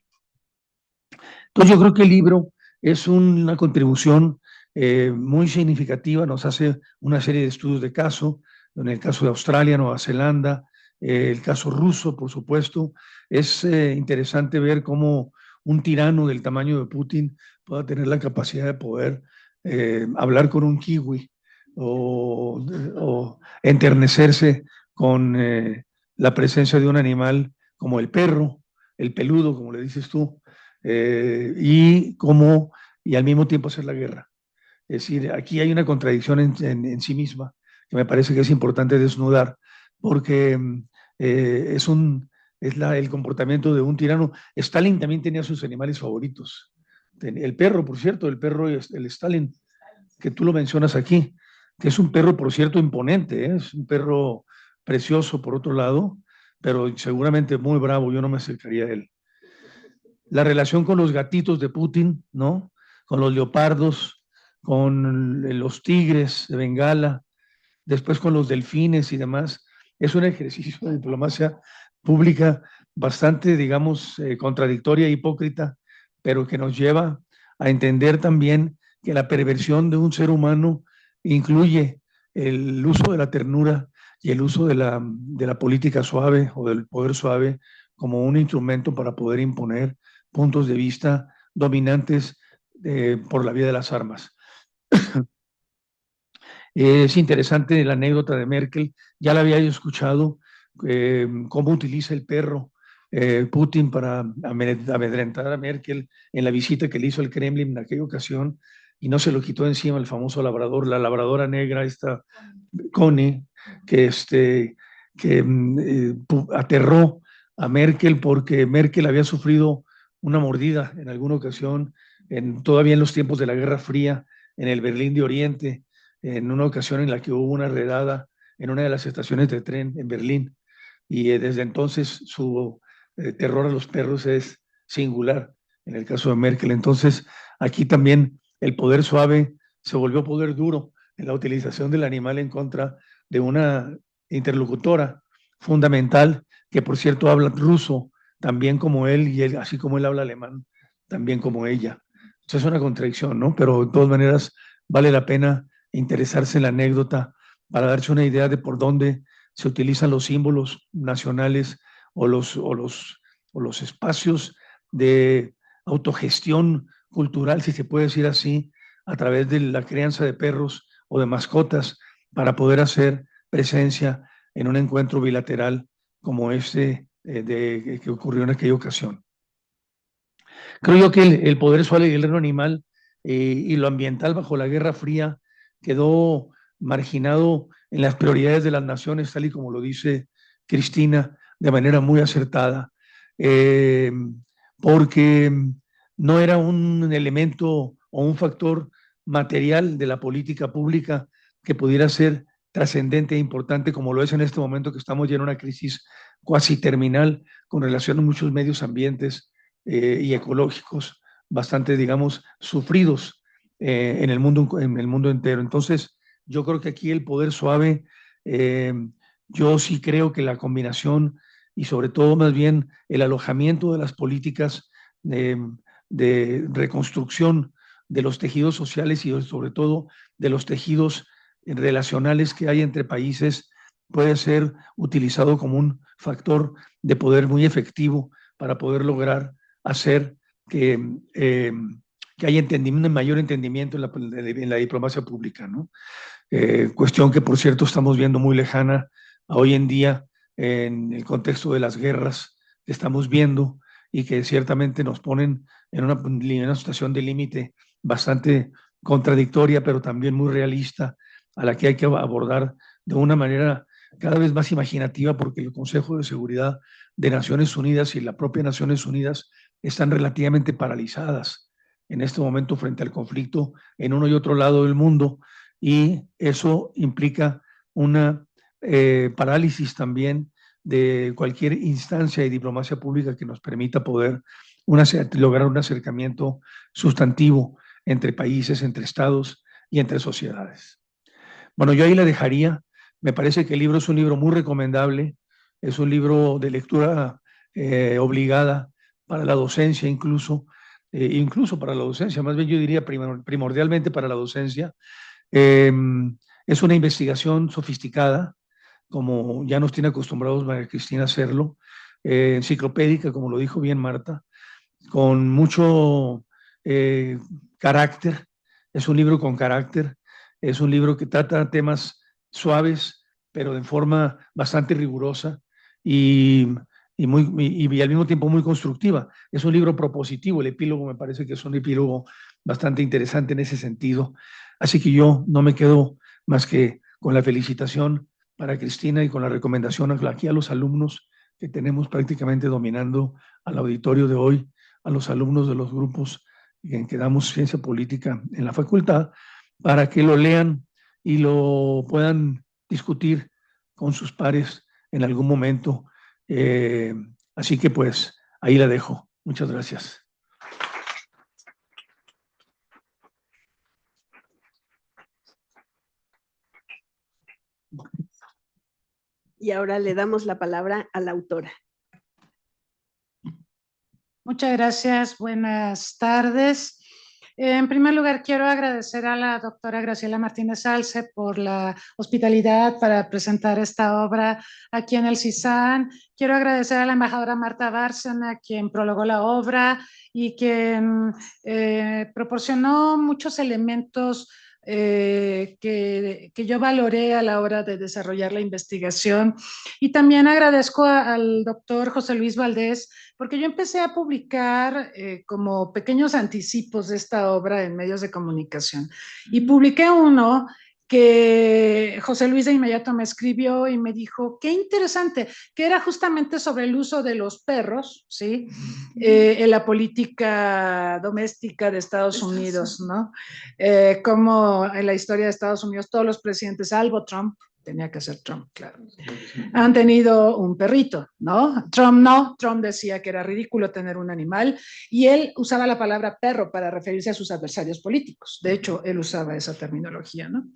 Entonces yo creo que el libro es una contribución muy significativa, nos hace una serie de estudios de caso, en el caso de Australia, Nueva Zelanda, el caso ruso, por supuesto. Es interesante ver cómo un tirano del tamaño de Putin pueda tener la capacidad de poder hablar con un kiwi o enternecerse con la presencia de un animal como el perro, el peludo, como le dices tú, y al mismo tiempo hacer la guerra. Es decir, aquí hay una contradicción en sí misma que me parece que es importante desnudar, porque el comportamiento de un tirano. Stalin también tenía sus animales favoritos. El perro, por cierto, el perro, el Stalin, que tú lo mencionas aquí, que es un perro, por cierto, imponente, ¿eh? Es un perro precioso, por otro lado, pero seguramente muy bravo, yo no me acercaría a él. La relación con los gatitos de Putin, ¿no? Con los leopardos, con los tigres de Bengala, después con los delfines y demás, es un ejercicio de diplomacia pública bastante, digamos, contradictoria e hipócrita, pero que nos lleva a entender también que la perversión de un ser humano incluye el uso de la ternura y el uso de la política suave o del poder suave como un instrumento para poder imponer puntos de vista dominantes por la vía de las armas. Es interesante la anécdota de Merkel, ya la había yo escuchado, cómo utiliza el perro Putin para amedrentar a Merkel en la visita que le hizo al Kremlin en aquella ocasión, y no se lo quitó encima el famoso labrador, la labradora negra, esta Connie, que aterró a Merkel porque Merkel había sufrido una mordida en alguna ocasión, todavía en los tiempos de la Guerra Fría, en el Berlín de Oriente, en una ocasión en la que hubo una redada en una de las estaciones de tren en Berlín, y desde entonces su terror a los perros es singular en el caso de Merkel. Entonces, aquí también el poder suave se volvió poder duro en la utilización del animal en contra de una interlocutora fundamental, que por cierto habla ruso también como él, y él, así como él habla alemán, también como ella. Entonces es una contradicción, ¿no? Pero de todas maneras vale la pena interesarse en la anécdota para darse una idea de por dónde se utilizan los símbolos nacionales o los espacios de autogestión cultural, si se puede decir así, a través de la crianza de perros o de mascotas para poder hacer presencia en un encuentro bilateral como este que ocurrió en aquella ocasión. Creo yo que el poder suave y el reino animal y lo ambiental bajo la Guerra Fría quedó marginado en las prioridades de las naciones, tal y como lo dice Cristina de manera muy acertada, porque no era un elemento o un factor material de la política pública que pudiera ser trascendente e importante como lo es en este momento que estamos ya en una crisis cuasi terminal con relación a muchos medios ambientes y ecológicos bastante, digamos, sufridos en el mundo entero. Entonces, yo creo que aquí el poder suave, yo sí creo que la combinación y sobre todo más bien el alojamiento de las políticas de reconstrucción de los tejidos sociales y sobre todo de los tejidos relacionales que hay entre países puede ser utilizado como un factor de poder muy efectivo para poder lograr hacer que haya entendimiento, un mayor entendimiento en la diplomacia pública, ¿no? Cuestión que, por cierto, estamos viendo muy lejana hoy en día en el contexto de las guerras que estamos viendo y que ciertamente nos ponen en una situación de límite bastante contradictoria, pero también muy realista, a la que hay que abordar de una manera cada vez más imaginativa, porque el Consejo de Seguridad de Naciones Unidas y la propia Naciones Unidas están relativamente paralizadas en este momento frente al conflicto en uno y otro lado del mundo, y eso implica una parálisis también de cualquier instancia de diplomacia pública que nos permita poder lograr un acercamiento sustantivo entre países, entre estados y entre sociedades. Bueno, yo ahí la dejaría. Me parece que el libro es un libro muy recomendable, es un libro de lectura obligada para la docencia incluso, incluso para la docencia, más bien yo diría primordialmente para la docencia. Es una investigación sofisticada, como ya nos tiene acostumbrados María Cristina a hacerlo, enciclopédica, como lo dijo bien Marta, con mucho carácter. Es un libro con carácter, es un libro que trata temas suaves, pero de forma bastante rigurosa y al mismo tiempo muy constructiva. Es un libro propositivo, el epílogo me parece que es un epílogo bastante interesante en ese sentido. Así que yo no me quedo más que con la felicitación para Cristina y con la recomendación aquí a los alumnos que tenemos prácticamente dominando al auditorio de hoy, a los alumnos de los grupos en que damos ciencia política en la facultad, para que lo lean y lo puedan discutir con sus pares en algún momento. Así que pues ahí la dejo. Muchas gracias. Y ahora le damos la palabra a la autora. Muchas gracias, buenas tardes. En primer lugar, quiero agradecer a la doctora Graciela Martínez Salce por la hospitalidad para presentar esta obra aquí en el CISAN. Quiero agradecer a la embajadora Marta Bárcena, quien prologó la obra y quien proporcionó muchos elementos que yo valoré a la hora de desarrollar la investigación. Y también agradezco al doctor José Luis Valdés, porque yo empecé a publicar como pequeños anticipos de esta obra en medios de comunicación. Y publiqué uno que José Luis de inmediato me escribió y me dijo, qué interesante, que era justamente sobre el uso de los perros, ¿sí? En la política doméstica de Estados Unidos, ¿no? Como en la historia de Estados Unidos todos los presidentes, salvo Trump, tenía que ser Trump, claro, han tenido un perrito, ¿no? Trump decía que era ridículo tener un animal y él usaba la palabra perro para referirse a sus adversarios políticos. De hecho, él usaba esa terminología, ¿no?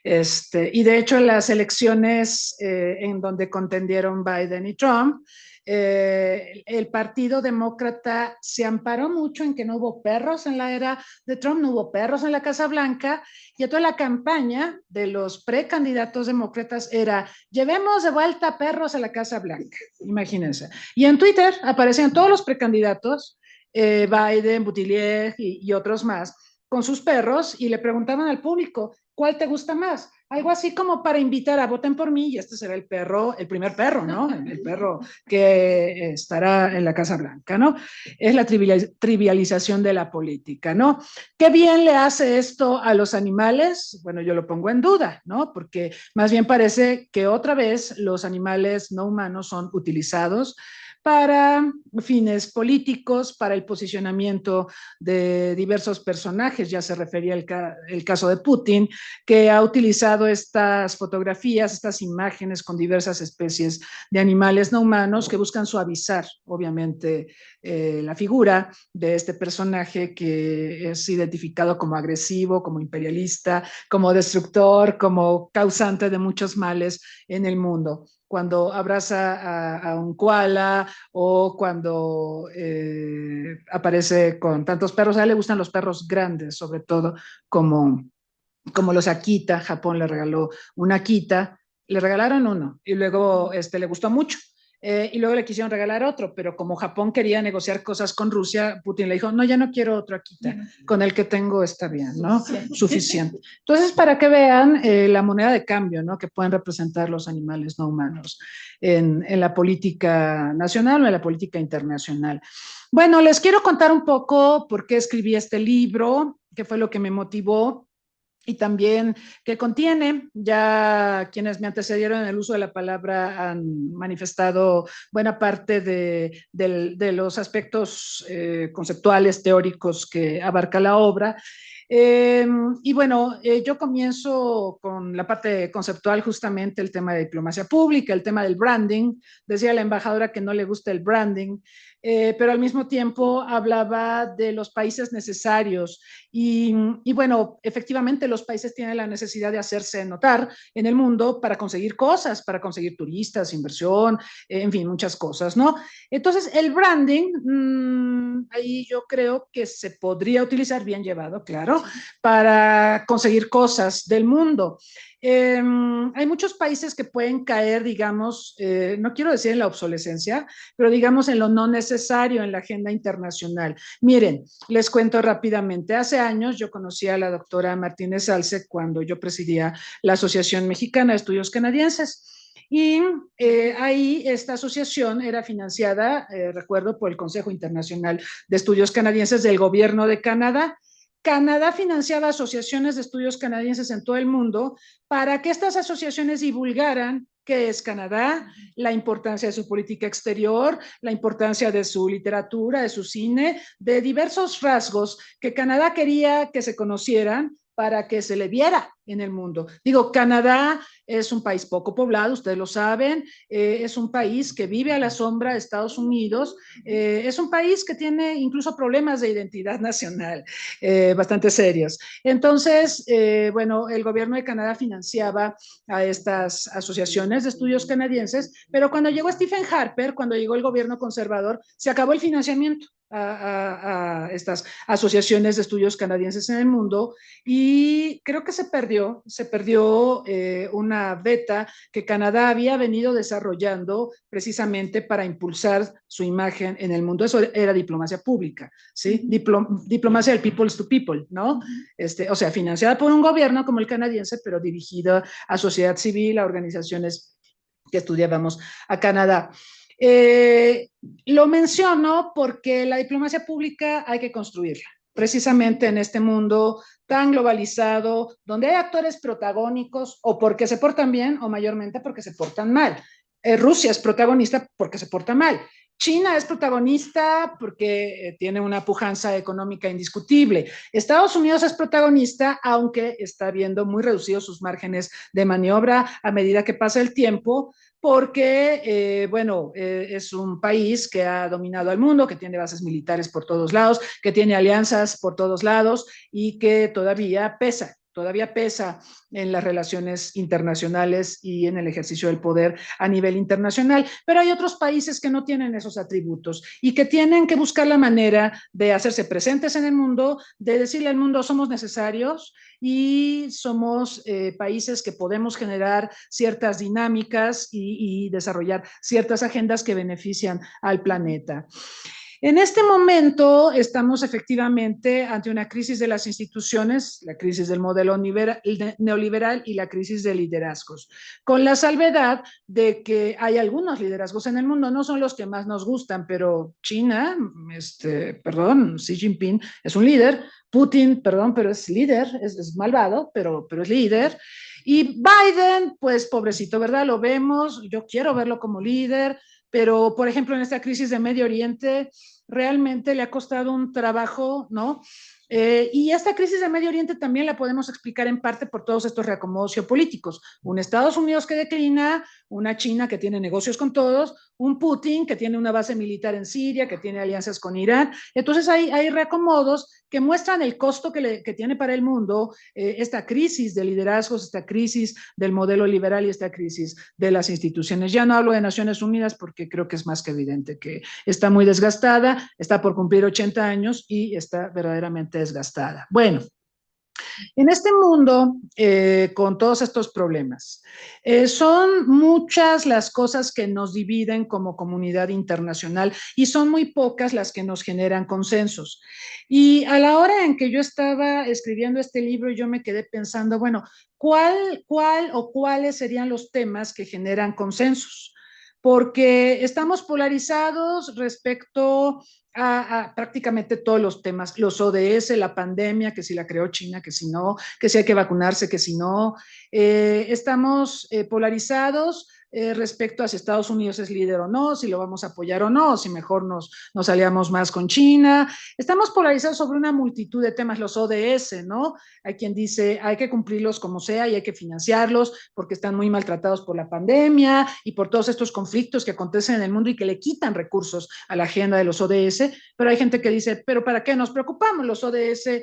Y de hecho en las elecciones en donde contendieron Biden y Trump, el Partido Demócrata se amparó mucho en que no hubo perros en la era de Trump, no hubo perros en la Casa Blanca, y toda la campaña de los precandidatos demócratas era llevemos de vuelta perros a la Casa Blanca, imagínense. Y en Twitter aparecían todos los precandidatos, Biden, Buttigieg y otros más, con sus perros y le preguntaban al público, ¿cuál te gusta más? Algo así como para invitar a voten por mí y este será el perro, el primer perro, ¿no? El perro que estará en la Casa Blanca, ¿no? Es la trivialización de la política, ¿no? ¿Qué bien le hace esto a los animales? Bueno, yo lo pongo en duda, ¿no? Porque más bien parece que otra vez los animales no humanos son utilizados para fines políticos, para el posicionamiento de diversos personajes. Ya se refería el caso de Putin, que ha utilizado estas fotografías, estas imágenes con diversas especies de animales no humanos que buscan suavizar, obviamente, la figura de este personaje que es identificado como agresivo, como imperialista, como destructor, como causante de muchos males en el mundo. Cuando abraza a un koala o cuando aparece con tantos perros. A él le gustan los perros grandes, sobre todo como los Akita. Japón le regaló un Akita, le regalaron uno y luego le gustó mucho. Y luego le quisieron regalar otro, pero como Japón quería negociar cosas con Rusia, Putin le dijo, no, ya no quiero otro Akita, con el que tengo está bien, ¿no? Suficiente. Entonces, para que vean la moneda de cambio, ¿no? Que pueden representar los animales no humanos en la política nacional o en la política internacional. Bueno, les quiero contar un poco por qué escribí este libro, qué fue lo que me motivó y también que contiene, ya quienes me antecedieron en el uso de la palabra han manifestado buena parte de los aspectos conceptuales, teóricos que abarca la obra. Y bueno, yo comienzo con la parte conceptual, justamente el tema de diplomacia pública, el tema del branding. Decía la embajadora que no le gusta el branding, pero al mismo tiempo hablaba de los países necesarios. Y bueno, efectivamente los países tienen la necesidad de hacerse notar en el mundo para conseguir cosas, para conseguir turistas, inversión, en fin, muchas cosas, ¿no? Entonces, el branding, ahí yo creo que se podría utilizar, bien llevado, claro, para conseguir cosas del mundo. Hay muchos países que pueden caer, digamos, no quiero decir en la obsolescencia, pero digamos en lo no necesario en la agenda internacional. Miren, les cuento rápidamente. Hace años yo conocí a la doctora Martínez Salce cuando yo presidía la Asociación Mexicana de Estudios Canadienses. Y ahí esta asociación era financiada, recuerdo, por el Consejo Internacional de Estudios Canadienses del Gobierno de Canadá. Canadá financiaba asociaciones de estudios canadienses en todo el mundo para que estas asociaciones divulgaran qué es Canadá, la importancia de su política exterior, la importancia de su literatura, de su cine, de diversos rasgos que Canadá quería que se conocieran para que se le viera en el mundo. Digo, Canadá es un país poco poblado, ustedes lo saben, es un país que vive a la sombra de Estados Unidos, es un país que tiene incluso problemas de identidad nacional bastante serios. Entonces, bueno, el gobierno de Canadá financiaba a estas asociaciones de estudios canadienses, pero cuando llegó Stephen Harper, cuando llegó el gobierno conservador, se acabó el financiamiento a estas asociaciones de estudios canadienses en el mundo y creo que se perdió una beta que Canadá había venido desarrollando precisamente para impulsar su imagen en el mundo. Eso era diplomacia pública, ¿sí? Diplomacia del people to people, ¿no? O sea, financiada por un gobierno como el canadiense, pero dirigida a sociedad civil, a organizaciones que estudiábamos a Canadá. Lo menciono porque la diplomacia pública hay que construirla, precisamente en este mundo tan globalizado, donde hay actores protagónicos o porque se portan bien o mayormente porque se portan mal. Rusia es protagonista porque se porta mal. China es protagonista porque tiene una pujanza económica indiscutible. Estados Unidos es protagonista, aunque está viendo muy reducidos sus márgenes de maniobra a medida que pasa el tiempo, porque, bueno, es un país que ha dominado al mundo, que tiene bases militares por todos lados, que tiene alianzas por todos lados y que todavía pesa en las relaciones internacionales y en el ejercicio del poder a nivel internacional. Pero hay otros países que no tienen esos atributos y que tienen que buscar la manera de hacerse presentes en el mundo, de decirle al mundo somos necesarios y somos países que podemos generar ciertas dinámicas y desarrollar ciertas agendas que benefician al planeta. En este momento estamos efectivamente ante una crisis de las instituciones, la crisis del modelo neoliberal y la crisis de liderazgos, con la salvedad de que hay algunos liderazgos en el mundo, no son los que más nos gustan, pero China, Xi Jinping es un líder, Putin, perdón, pero es líder, es malvado, pero es líder. Y Biden, pues pobrecito, ¿verdad? Lo vemos, yo quiero verlo como líder, pero por ejemplo en esta crisis de Medio Oriente realmente le ha costado un trabajo, ¿no? Y esta crisis de Medio Oriente también la podemos explicar en parte por todos estos reacomodos geopolíticos. Un Estados Unidos que declina, una China que tiene negocios con todos, un Putin que tiene una base militar en Siria, que tiene alianzas con Irán. Entonces hay reacomodos que muestran el costo que tiene para el mundo esta crisis de liderazgos, esta crisis del modelo liberal y esta crisis de las instituciones. Ya no hablo de Naciones Unidas porque creo que es más que evidente que está muy desgastada, está por cumplir 80 años y está verdaderamente desgastada. Bueno, en este mundo, con todos estos problemas, son muchas las cosas que nos dividen como comunidad internacional y son muy pocas las que nos generan consensos. Y a la hora en que yo estaba escribiendo este libro, yo me quedé pensando, bueno, ¿cuál o cuáles serían los temas que generan consensos? Porque estamos polarizados respecto a prácticamente todos los temas, los ODS, la pandemia, que si la creó China, que si no, que si hay que vacunarse, que si no. Estamos polarizados respecto a si Estados Unidos es líder o no, si lo vamos a apoyar o no, si mejor nos aliamos más con China. Estamos polarizados sobre una multitud de temas, los ODS, ¿no? Hay quien dice hay que cumplirlos como sea y hay que financiarlos porque están muy maltratados por la pandemia y por todos estos conflictos que acontecen en el mundo y que le quitan recursos a la agenda de los ODS, pero hay gente que dice, pero ¿para qué nos preocupamos? Los ODS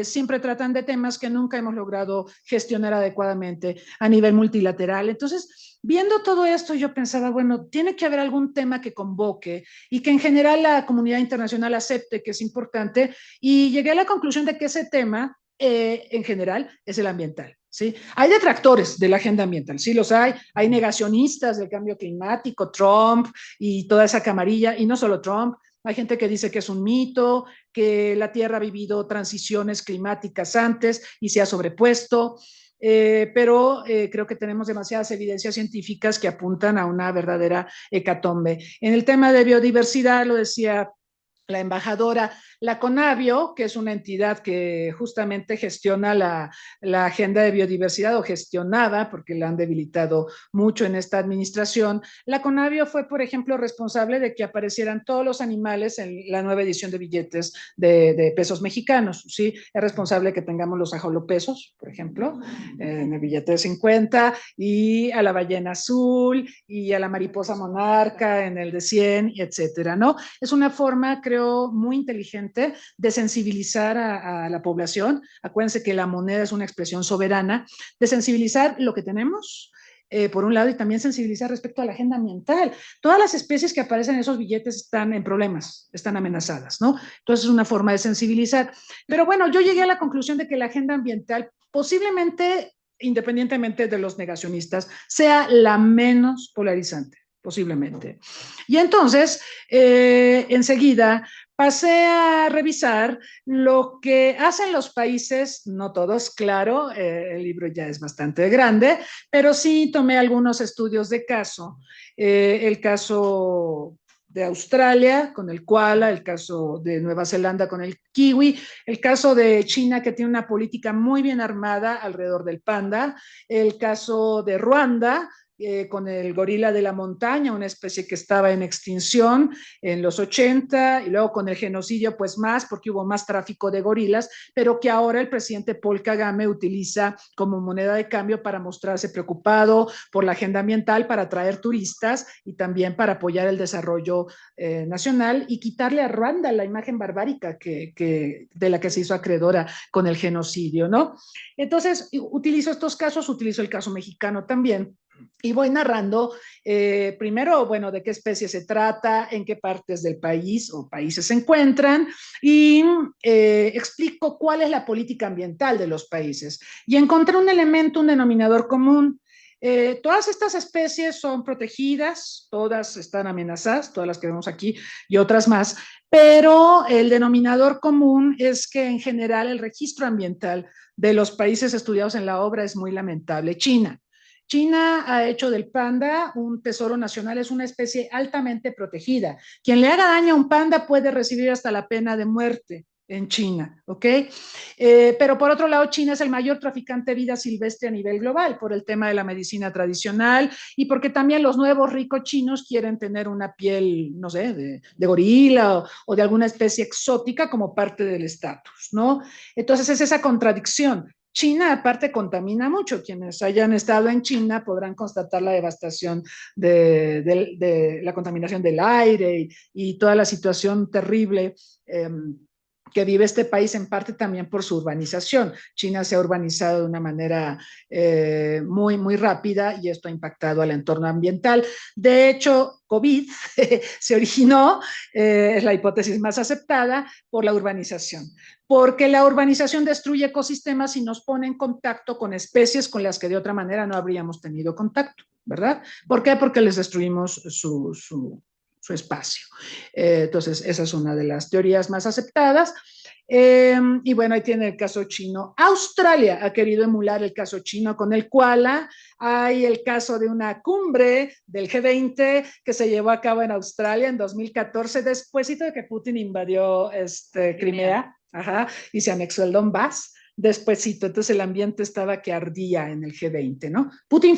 siempre tratan de temas que nunca hemos logrado gestionar adecuadamente a nivel multilateral. Entonces, viendo todo esto, yo pensaba, bueno, tiene que haber algún tema que convoque y que en general la comunidad internacional acepte que es importante, y llegué a la conclusión de que ese tema, en general, es el ambiental. ¿Sí? Hay detractores de la agenda ambiental, sí los hay negacionistas del cambio climático, Trump y toda esa camarilla, y no solo Trump, hay gente que dice que es un mito, que la Tierra ha vivido transiciones climáticas antes y se ha sobrepuesto, pero creo que tenemos demasiadas evidencias científicas que apuntan a una verdadera hecatombe. En el tema de biodiversidad, lo decía la embajadora, la CONABIO, que es una entidad que justamente gestiona la agenda de biodiversidad, o gestionaba, porque la han debilitado mucho en esta administración. La CONABIO fue, por ejemplo, responsable de que aparecieran todos los animales en la nueva edición de billetes de pesos mexicanos, ¿sí? Es responsable de que tengamos los ajolopesos, por ejemplo, en el billete de 50, y a la ballena azul, y a la mariposa monarca en el de 100, etcétera, ¿no? Es una forma, creo, muy inteligente de sensibilizar a la población. Acuérdense que la moneda es una expresión soberana, de sensibilizar lo que tenemos, por un lado, y también sensibilizar respecto a la agenda ambiental. Todas las especies que aparecen en esos billetes están en problemas, están amenazadas, ¿no? Entonces es una forma de sensibilizar. Pero bueno, yo llegué a la conclusión de que la agenda ambiental posiblemente, independientemente de los negacionistas, sea la menos polarizante, posiblemente. Y entonces, enseguida, pasé a revisar lo que hacen los países, no todos, claro, el libro ya es bastante grande, pero sí tomé algunos estudios de caso. El caso de Australia con el koala, el caso de Nueva Zelanda con el kiwi, el caso de China, que tiene una política muy bien armada alrededor del panda, el caso de Ruanda, con el gorila de la montaña, una especie que estaba en extinción en los 80, y luego con el genocidio pues más, porque hubo más tráfico de gorilas, pero que ahora el presidente Paul Kagame utiliza como moneda de cambio para mostrarse preocupado por la agenda ambiental, para atraer turistas y también para apoyar el desarrollo nacional y quitarle a Ruanda la imagen barbárica de la que se hizo acreedora con el genocidio, ¿no? Entonces, utilizo estos casos, utilizo el caso mexicano también, y voy narrando, primero, bueno, de qué especie se trata, en qué partes del país o países se encuentran, y explico cuál es la política ambiental de los países. Y encontré un elemento, un denominador común. Todas estas especies son protegidas, todas están amenazadas, todas las que vemos aquí y otras más, pero el denominador común es que en general el registro ambiental de los países estudiados en la obra es muy lamentable. China ha hecho del panda un tesoro nacional, es una especie altamente protegida. Quien le haga daño a un panda puede recibir hasta la pena de muerte en China, ¿ok? Pero por otro lado, China es el mayor traficante de vida silvestre a nivel global por el tema de la medicina tradicional y porque también los nuevos ricos chinos quieren tener una piel, no sé, de gorila o de alguna especie exótica como parte del estatus, ¿no? Entonces es esa contradicción. China aparte contamina mucho. Quienes hayan estado en China podrán constatar la devastación de la contaminación del aire y toda la situación terrible que vive este país, en parte también por su urbanización. China se ha urbanizado de una manera muy, muy rápida y esto ha impactado al entorno ambiental. De hecho, COVID se originó, es la hipótesis más aceptada, por la urbanización, porque la urbanización destruye ecosistemas y nos pone en contacto con especies con las que de otra manera no habríamos tenido contacto, ¿verdad? ¿Por qué? Porque les destruimos su espacio. Entonces, esa es una de las teorías más aceptadas. Y bueno, ahí tiene el caso chino. Australia ha querido emular el caso chino con el koala. Hay el caso de una cumbre del G20 que se llevó a cabo en Australia en 2014, despuésito de que Putin invadió Crimea, ajá, y se anexó el Donbass. Despuésito, entonces el ambiente estaba que ardía en el G20, ¿no? Putin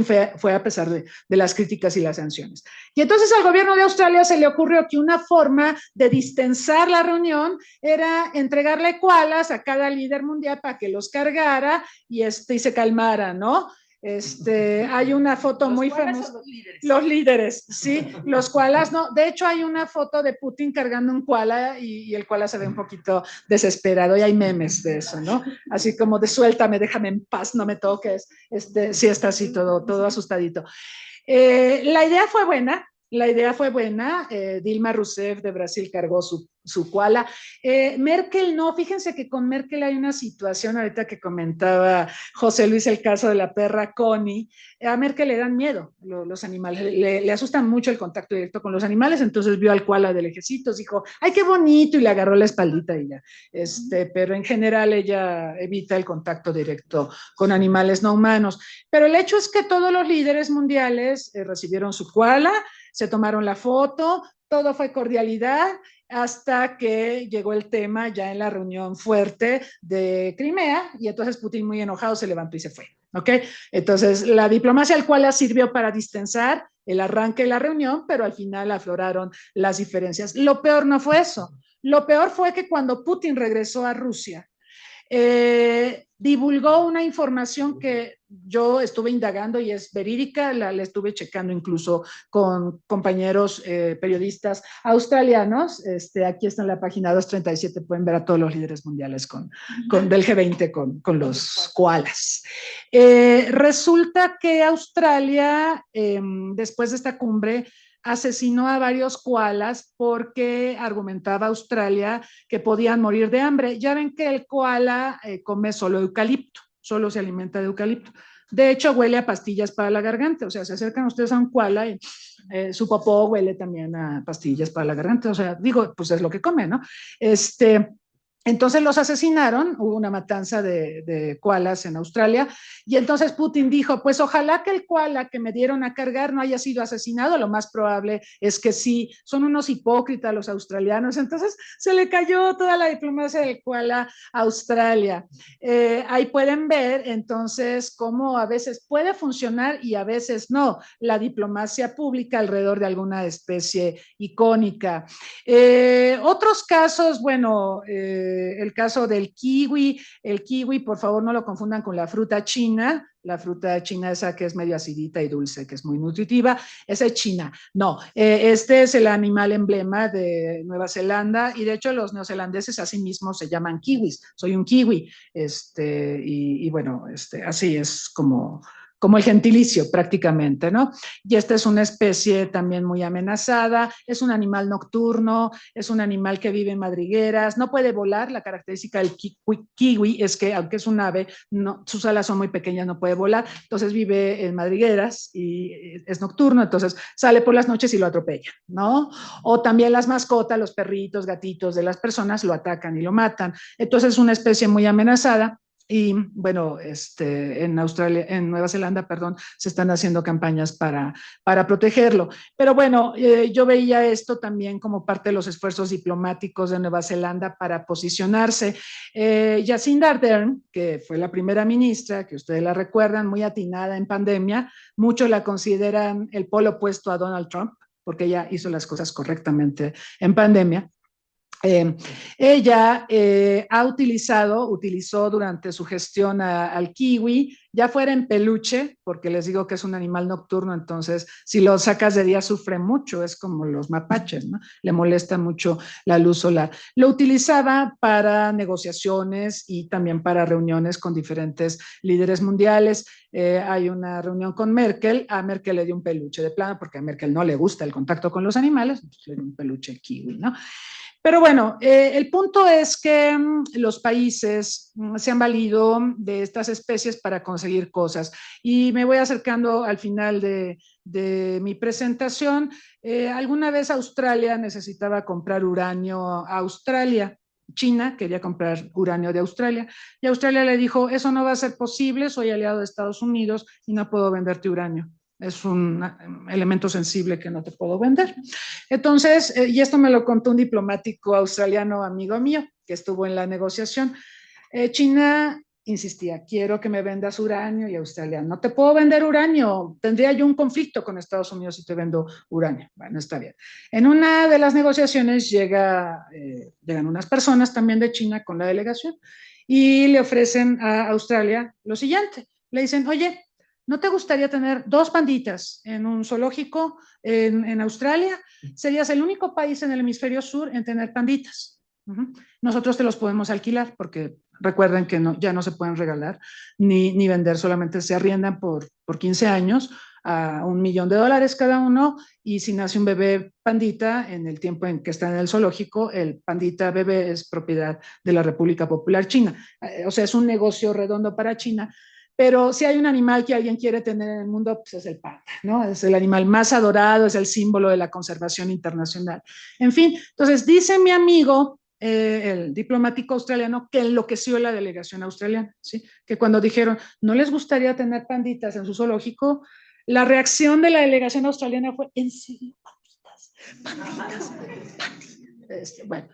fue a pesar de las críticas y las sanciones. Y entonces al gobierno de Australia se le ocurrió que una forma de distensar la reunión era entregarle koalas a cada líder mundial para que los cargara y se calmara, ¿no? Hay una foto muy famosa. Los líderes, sí, los koalas, no. De hecho, hay una foto de Putin cargando un koala y el koala se ve un poquito desesperado y hay memes de eso, ¿no? Así como de suéltame, déjame en paz, no me toques. Sí está así todo asustadito. La idea fue buena. Dilma Rousseff de Brasil cargó su koala. Merkel no, fíjense que con Merkel hay una situación ahorita que comentaba José Luis, el caso de la perra Connie. A Merkel le dan miedo los animales, le asustan mucho el contacto directo con los animales, entonces vio al koala de lejecitos, dijo, ay, qué bonito, y le agarró la espaldita y ya. Pero en general ella evita el contacto directo con animales no humanos. Pero el hecho es que todos los líderes mundiales recibieron su koala, se tomaron la foto, todo fue cordialidad, hasta que llegó el tema ya en la reunión fuerte de Crimea, y entonces Putin muy enojado se levantó y se fue, ¿ok? Entonces la diplomacia al cual sirvió para distensar el arranque de la reunión, pero al final afloraron las diferencias. Lo peor no fue eso, lo peor fue que cuando Putin regresó a Rusia, divulgó una información que yo estuve indagando y es verídica, la estuve checando incluso con compañeros periodistas australianos. Aquí está en la página 237, pueden ver a todos los líderes mundiales del G20 con los koalas. Resulta que Australia, después de esta cumbre, asesinó a varios koalas porque argumentaba Australia que podían morir de hambre. Ya ven que el koala come solo eucalipto, solo se alimenta de eucalipto. De hecho, huele a pastillas para la garganta. O sea, se acercan ustedes a un koala y su popó huele también a pastillas para la garganta. O sea, digo, pues es lo que come, ¿no? Entonces los asesinaron, hubo una matanza de koalas en Australia, y entonces Putin dijo, pues ojalá que el koala que me dieron a cargar no haya sido asesinado, lo más probable es que sí, son unos hipócritas los australianos. Entonces se le cayó toda la diplomacia del koala a Australia. Ahí pueden ver entonces cómo a veces puede funcionar y a veces no, la diplomacia pública alrededor de alguna especie icónica. Otros casos, bueno, el caso del kiwi. El kiwi, por favor, no lo confundan con la fruta china esa que es medio acidita y dulce, que es muy nutritiva, esa es China. No, este es el animal emblema de Nueva Zelanda, y de hecho los neozelandeses así mismos se llaman kiwis. Soy un kiwi, y bueno, así es como el gentilicio prácticamente, ¿no? Y esta es una especie también muy amenazada, es un animal nocturno, es un animal que vive en madrigueras, no puede volar. La característica del kiwi es que, aunque es un ave, no, sus alas son muy pequeñas, no puede volar, entonces vive en madrigueras y es nocturno, entonces sale por las noches y lo atropella, ¿no? O también las mascotas, los perritos, gatitos de las personas lo atacan y lo matan, entonces es una especie muy amenazada. Y bueno, en Nueva Zelanda, perdón, se están haciendo campañas para protegerlo. Pero bueno, yo veía esto también como parte de los esfuerzos diplomáticos de Nueva Zelanda para posicionarse. Jacinda Ardern, que fue la primera ministra, que ustedes la recuerdan, muy atinada en pandemia, muchos la consideran el polo opuesto a Donald Trump, porque ella hizo las cosas correctamente en pandemia. Ella utilizó durante su gestión al kiwi, ya fuera en peluche, porque les digo que es un animal nocturno, entonces si lo sacas de día sufre mucho, es como los mapaches, ¿no? Le molesta mucho la luz solar. Lo utilizaba para negociaciones y también para reuniones con diferentes líderes mundiales. Hay una reunión con Merkel, a Merkel le dio un peluche de plano, porque a Merkel no le gusta el contacto con los animales, entonces le dio un peluche kiwi, ¿no? Pero bueno, el punto es que los países se han valido de estas especies para conseguir cosas. Y me voy acercando al final de mi presentación. Alguna vez Australia necesitaba comprar uranio a Australia. China quería comprar uranio de Australia y Australia le dijo, eso no va a ser posible, soy aliado de Estados Unidos y no puedo venderte uranio. Es un elemento sensible que no te puedo vender. Entonces, y esto me lo contó un diplomático australiano amigo mío que estuvo en la negociación. China insistía, quiero que me vendas uranio, y Australia, no te puedo vender uranio, tendría yo un conflicto con Estados Unidos si te vendo uranio. Bueno, está bien. En una de las negociaciones llegan unas personas también de China con la delegación y le ofrecen a Australia lo siguiente. Le dicen, oye, ¿no te gustaría tener 2 panditas en un zoológico en Australia? Serías el único país en el hemisferio sur en tener panditas. Nosotros te los podemos alquilar porque recuerden que ya no se pueden regalar ni vender, solamente se arriendan por 15 años a $1 millón cada uno, y si nace un bebé pandita en el tiempo en que está en el zoológico, el pandita bebé es propiedad de la República Popular China. O sea, es un negocio redondo para China. Pero si hay un animal que alguien quiere tener en el mundo, pues es el panda, ¿no? Es el animal más adorado, es el símbolo de la conservación internacional. En fin, entonces dice mi amigo, el diplomático australiano, que enloqueció la delegación australiana, ¿sí? Que cuando dijeron, ¿no les gustaría tener panditas en su zoológico? La reacción de la delegación australiana fue, ¿en serio? Panditas. Bueno,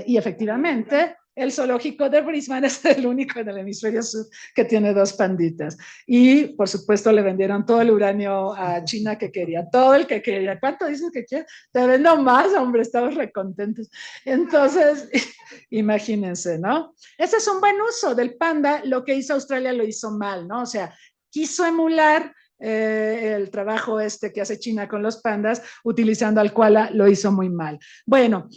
y efectivamente, el zoológico de Brisbane es el único en el hemisferio sur que tiene 2 panditas. Y, por supuesto, le vendieron todo el uranio a China que quería, todo el que quería. ¿Cuánto dices que quieres? Te vendo más, hombre, estamos recontentos. Entonces, imagínense, ¿no? Ese es un buen uso del panda. Lo que hizo Australia lo hizo mal, ¿no? O sea, quiso emular el trabajo que hace China con los pandas, utilizando al koala, lo hizo muy mal. Bueno,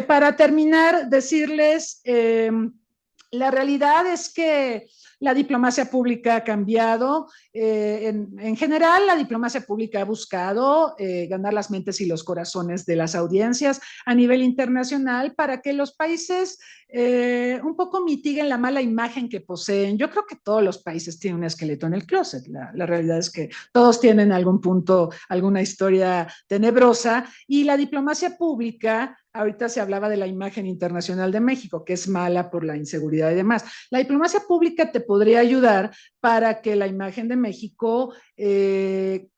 para terminar, decirles, la realidad es que la diplomacia pública ha cambiado. En general, la diplomacia pública ha buscado ganar las mentes y los corazones de las audiencias a nivel internacional para que los países un poco mitiguen la mala imagen que poseen. Yo creo que todos los países tienen un esqueleto en el closet. La realidad es que todos tienen algún punto, alguna historia tenebrosa, y la diplomacia pública, ahorita se hablaba de la imagen internacional de México, que es mala por la inseguridad y demás. La diplomacia pública te podría ayudar para que la imagen de México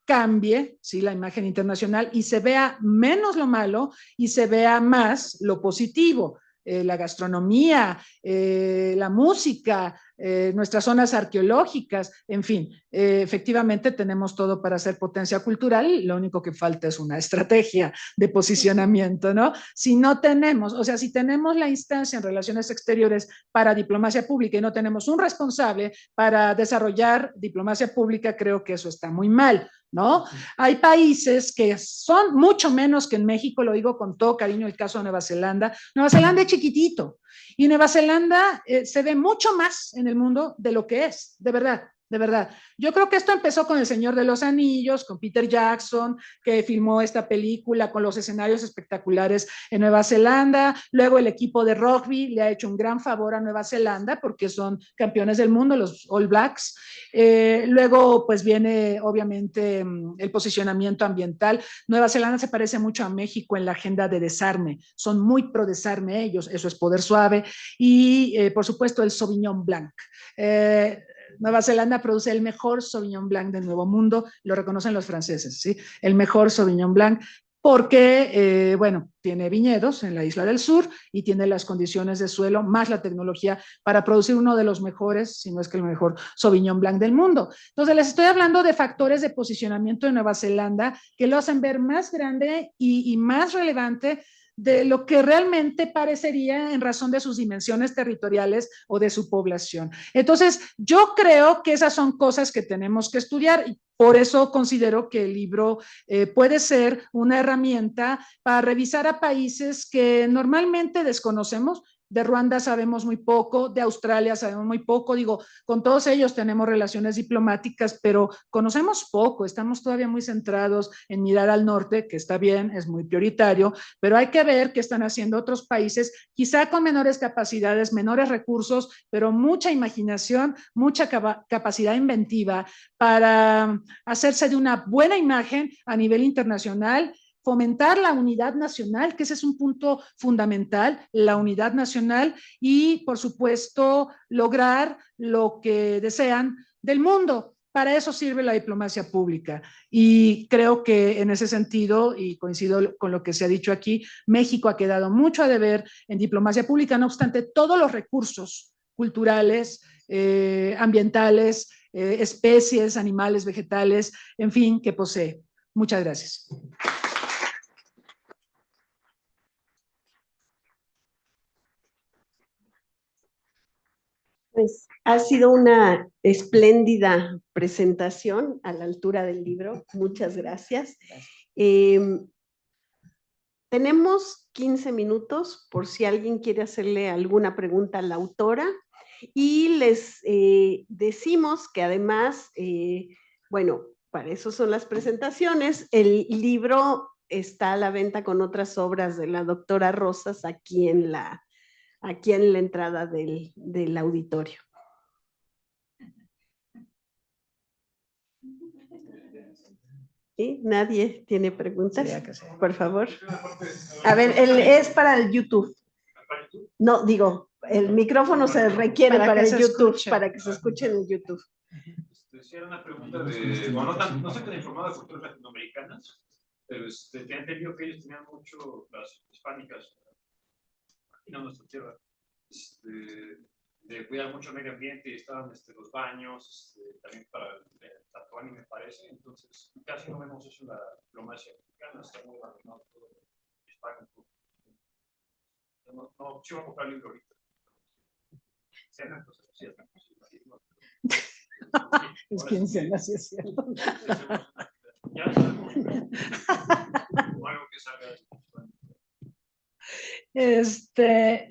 cambie, ¿sí? La imagen internacional, y se vea menos lo malo y se vea más lo positivo. La gastronomía, la música, nuestras zonas arqueológicas, en fin, efectivamente tenemos todo para ser potencia cultural, lo único que falta es una estrategia de posicionamiento, ¿no? Si no tenemos, o sea, si tenemos la instancia en relaciones exteriores para diplomacia pública y no tenemos un responsable para desarrollar diplomacia pública, creo que eso está muy mal, ¿no? Hay países que son mucho menos que en México, lo digo con todo cariño, el caso de Nueva Zelanda. Nueva Zelanda es chiquitito y Nueva Zelanda se ve mucho más en el mundo de lo que es, de verdad. De verdad, yo creo que esto empezó con El Señor de los Anillos, con Peter Jackson, que filmó esta película con los escenarios espectaculares en Nueva Zelanda. Luego el equipo de rugby le ha hecho un gran favor a Nueva Zelanda porque son campeones del mundo, los All Blacks. Luego pues viene obviamente el posicionamiento ambiental. Nueva Zelanda se parece mucho a México en la agenda de desarme, son muy pro desarme ellos, eso es poder suave. Y por supuesto el Sauvignon Blanc. Nueva Zelanda produce el mejor Sauvignon Blanc del Nuevo Mundo, lo reconocen los franceses, ¿sí? El mejor Sauvignon Blanc porque, bueno, tiene viñedos en la isla del sur y tiene las condiciones de suelo más la tecnología para producir uno de los mejores, si no es que el mejor Sauvignon Blanc del mundo. Entonces, les estoy hablando de factores de posicionamiento de Nueva Zelanda que lo hacen ver más grande y más relevante de lo que realmente parecería en razón de sus dimensiones territoriales o de su población. Entonces, yo creo que esas son cosas que tenemos que estudiar y por eso considero que el libro puede ser una herramienta para revisar a países que normalmente desconocemos. De Ruanda sabemos muy poco, de Australia sabemos muy poco, digo, con todos ellos tenemos relaciones diplomáticas, pero conocemos poco, estamos todavía muy centrados en mirar al norte, que está bien, es muy prioritario, pero hay que ver qué están haciendo otros países, quizá con menores capacidades, menores recursos, pero mucha imaginación, mucha capacidad inventiva para hacerse de una buena imagen a nivel internacional, fomentar la unidad nacional, que ese es un punto fundamental, la unidad nacional, y por supuesto lograr lo que desean del mundo. Para eso sirve la diplomacia pública, y creo que en ese sentido, y coincido con lo que se ha dicho aquí, México ha quedado mucho a deber en diplomacia pública, no obstante todos los recursos culturales, ambientales, especies, animales, vegetales, en fin, que posee. Muchas gracias. Pues ha sido una espléndida presentación a la altura del libro. Muchas gracias. Tenemos 15 minutos por si alguien quiere hacerle alguna pregunta a la autora, y les decimos que además, bueno, para eso son las presentaciones. El libro está a la venta con otras obras de la doctora Rosas aquí en la entrada del auditorio. ¿Sí? ¿Nadie tiene preguntas? Por favor. A ver, es para el YouTube. No, digo, el micrófono se requiere para el YouTube, para que se escuche en el YouTube. Sí, era una pregunta de, bueno, no sé tan informada de culturas latinoamericanas, pero te han entendido que ellos tenían mucho, las hispánicas, aquí en nuestra tierra, de cuidar mucho el medio ambiente, y estaban los baños, también para el tatuaje, me parece. Entonces casi no vemos eso en la diplomacia mexicana, está muy abandonado todo el hispánico. No, sí voy a comprar el libro ahorita. Es quincena, sí es cierto. Ya algo que salga de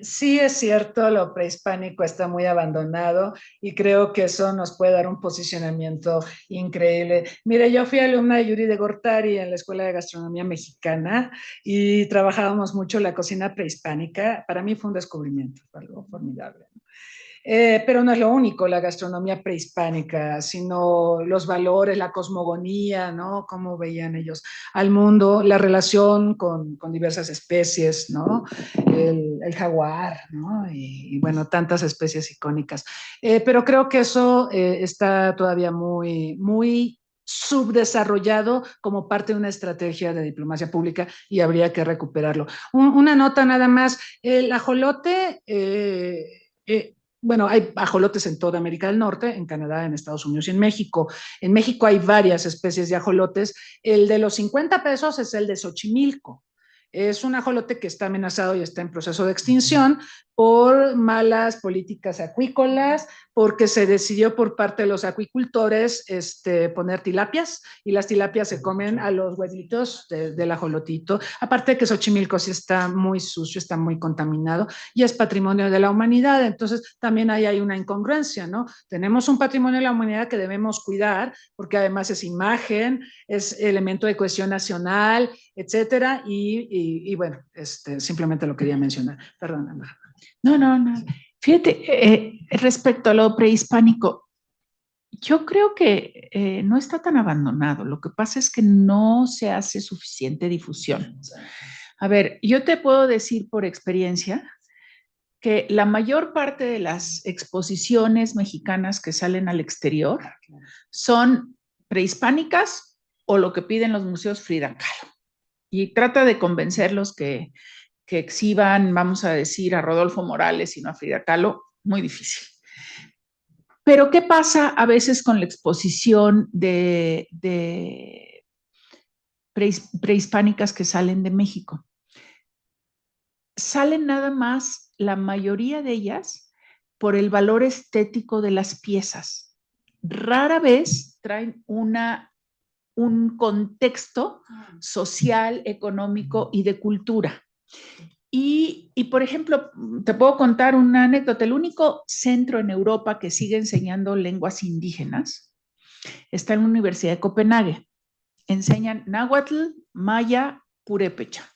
Sí es cierto, lo prehispánico está muy abandonado, y creo que eso nos puede dar un posicionamiento increíble. Mire, yo fui alumna de Yuri de Gortari en la Escuela de Gastronomía Mexicana, y trabajábamos mucho la cocina prehispánica. Para mí fue un descubrimiento, fue algo formidable. Pero no es lo único, la gastronomía prehispánica, sino los valores, la cosmogonía, ¿no? Cómo veían ellos al mundo, la relación con diversas especies, ¿no? El jaguar, ¿no? Y bueno, tantas especies icónicas. Pero creo que eso está todavía muy subdesarrollado como parte de una estrategia de diplomacia pública, y habría que recuperarlo. Una nota nada más, el ajolote... bueno, hay ajolotes en toda América del Norte, en Canadá, en Estados Unidos y en México. En México hay varias especies de ajolotes. El de los 50 pesos es el de Xochimilco. Es un ajolote que está amenazado y está en proceso de extinción por malas políticas acuícolas, porque se decidió por parte de los acuicultores poner tilapias, y las tilapias se comen a los huevitos del ajolotito. Aparte de que Xochimilco sí está muy sucio, está muy contaminado, y es patrimonio de la humanidad. Entonces también ahí hay una incongruencia, ¿no? Tenemos un patrimonio de la humanidad que debemos cuidar, porque además es imagen, es elemento de cohesión nacional, etcétera, y bueno, simplemente lo quería mencionar. Perdón, Ana. No. Fíjate, respecto a lo prehispánico, yo creo que no está tan abandonado. Lo que pasa es que no se hace suficiente difusión. A ver, yo te puedo decir por experiencia que la mayor parte de las exposiciones mexicanas que salen al exterior son prehispánicas o lo que piden los museos Frida Kahlo. Y trata de convencerlos que exhiban, vamos a decir, a Rodolfo Morales y no a Frida Kahlo, muy difícil. Pero ¿qué pasa a veces con la exposición de prehispánicas que salen de México? Salen nada más, la mayoría de ellas, por el valor estético de las piezas. Rara vez traen un contexto social, económico y de cultura. Y, por ejemplo, te puedo contar una anécdota. El único centro en Europa que sigue enseñando lenguas indígenas está en la Universidad de Copenhague. Enseñan náhuatl, maya, purépecha.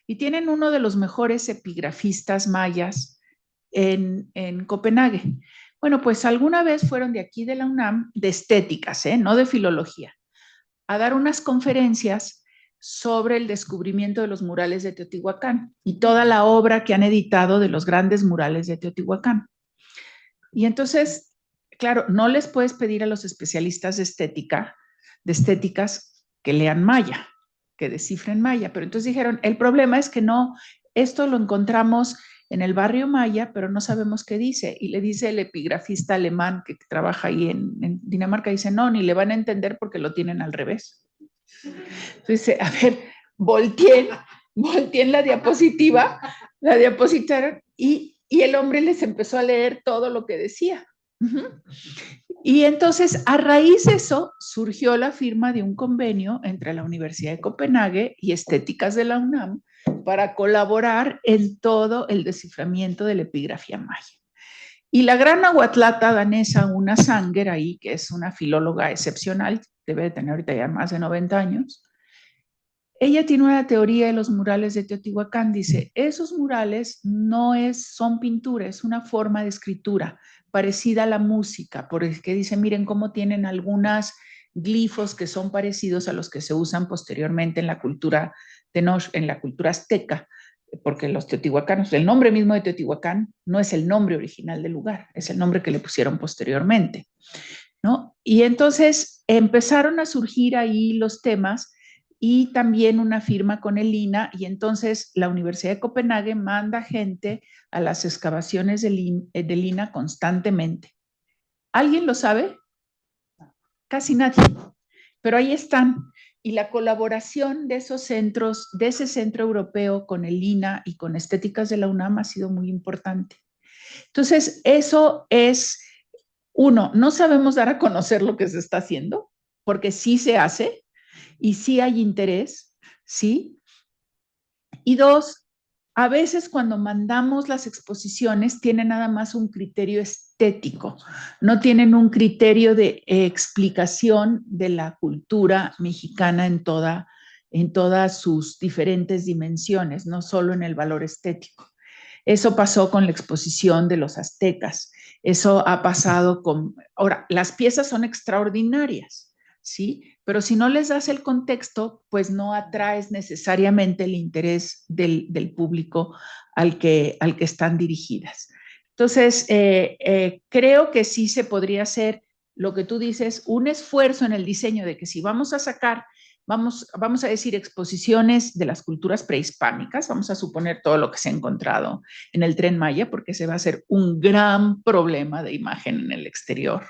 Y tienen uno de los mejores epigrafistas mayas en Copenhague. Bueno, pues alguna vez fueron de aquí de la UNAM, de estéticas, no de filología, a dar unas conferencias sobre el descubrimiento de los murales de Teotihuacán y toda la obra que han editado de los grandes murales de Teotihuacán. Y entonces, claro, no les puedes pedir a los especialistas de estéticas que lean maya, que descifren maya, pero entonces dijeron, el problema es que no, esto lo encontramos en el barrio maya, pero no sabemos qué dice. Y le dice el epigrafista alemán que trabaja ahí en Dinamarca, dice, no, ni le van a entender porque lo tienen al revés. Entonces dice, a ver, volteen la diapositiva y el hombre les empezó a leer todo lo que decía. Y entonces, a raíz de eso, surgió la firma de un convenio entre la Universidad de Copenhague y Estéticas de la UNAM para colaborar en todo el desciframiento de la epigrafía maya. Y la gran nahuatlata danesa, Una Sanger, ahí, que es una filóloga excepcional, debe de tener ahorita ya más de 90 años, ella tiene una teoría de los murales de Teotihuacán. Dice, esos murales no son pintura, es una forma de escritura parecida a la música, porque dice, miren cómo tienen algunos glifos que son parecidos a los que se usan posteriormente en la cultura en la cultura azteca, porque los teotihuacanos, el nombre mismo de Teotihuacán no es el nombre original del lugar, es el nombre que le pusieron posteriormente, ¿no? Y entonces empezaron a surgir ahí los temas y también una firma con el INAH, y entonces la Universidad de Copenhague manda gente a las excavaciones del INAH constantemente. ¿Alguien lo sabe? Casi nadie, pero ahí están. Y la colaboración de esos centros, de ese centro europeo con el INAH y con Estéticas de la UNAM ha sido muy importante. Entonces, eso es, uno, no sabemos dar a conocer lo que se está haciendo, porque sí se hace y sí hay interés, ¿sí? Y dos, a veces cuando mandamos las exposiciones tienen nada más un criterio estético, no tienen un criterio de explicación de la cultura mexicana en todas sus diferentes dimensiones, no solo en el valor estético. Eso pasó con la exposición de los aztecas, eso ha pasado con... Ahora, las piezas son extraordinarias, ¿sí? Pero si no les das el contexto, pues no atraes necesariamente el interés del público al que están dirigidas. Entonces, creo que sí se podría hacer lo que tú dices, un esfuerzo en el diseño de que si vamos a sacar, vamos a decir exposiciones de las culturas prehispánicas, vamos a suponer todo lo que se ha encontrado en el Tren Maya, porque se va a hacer un gran problema de imagen en el exterior.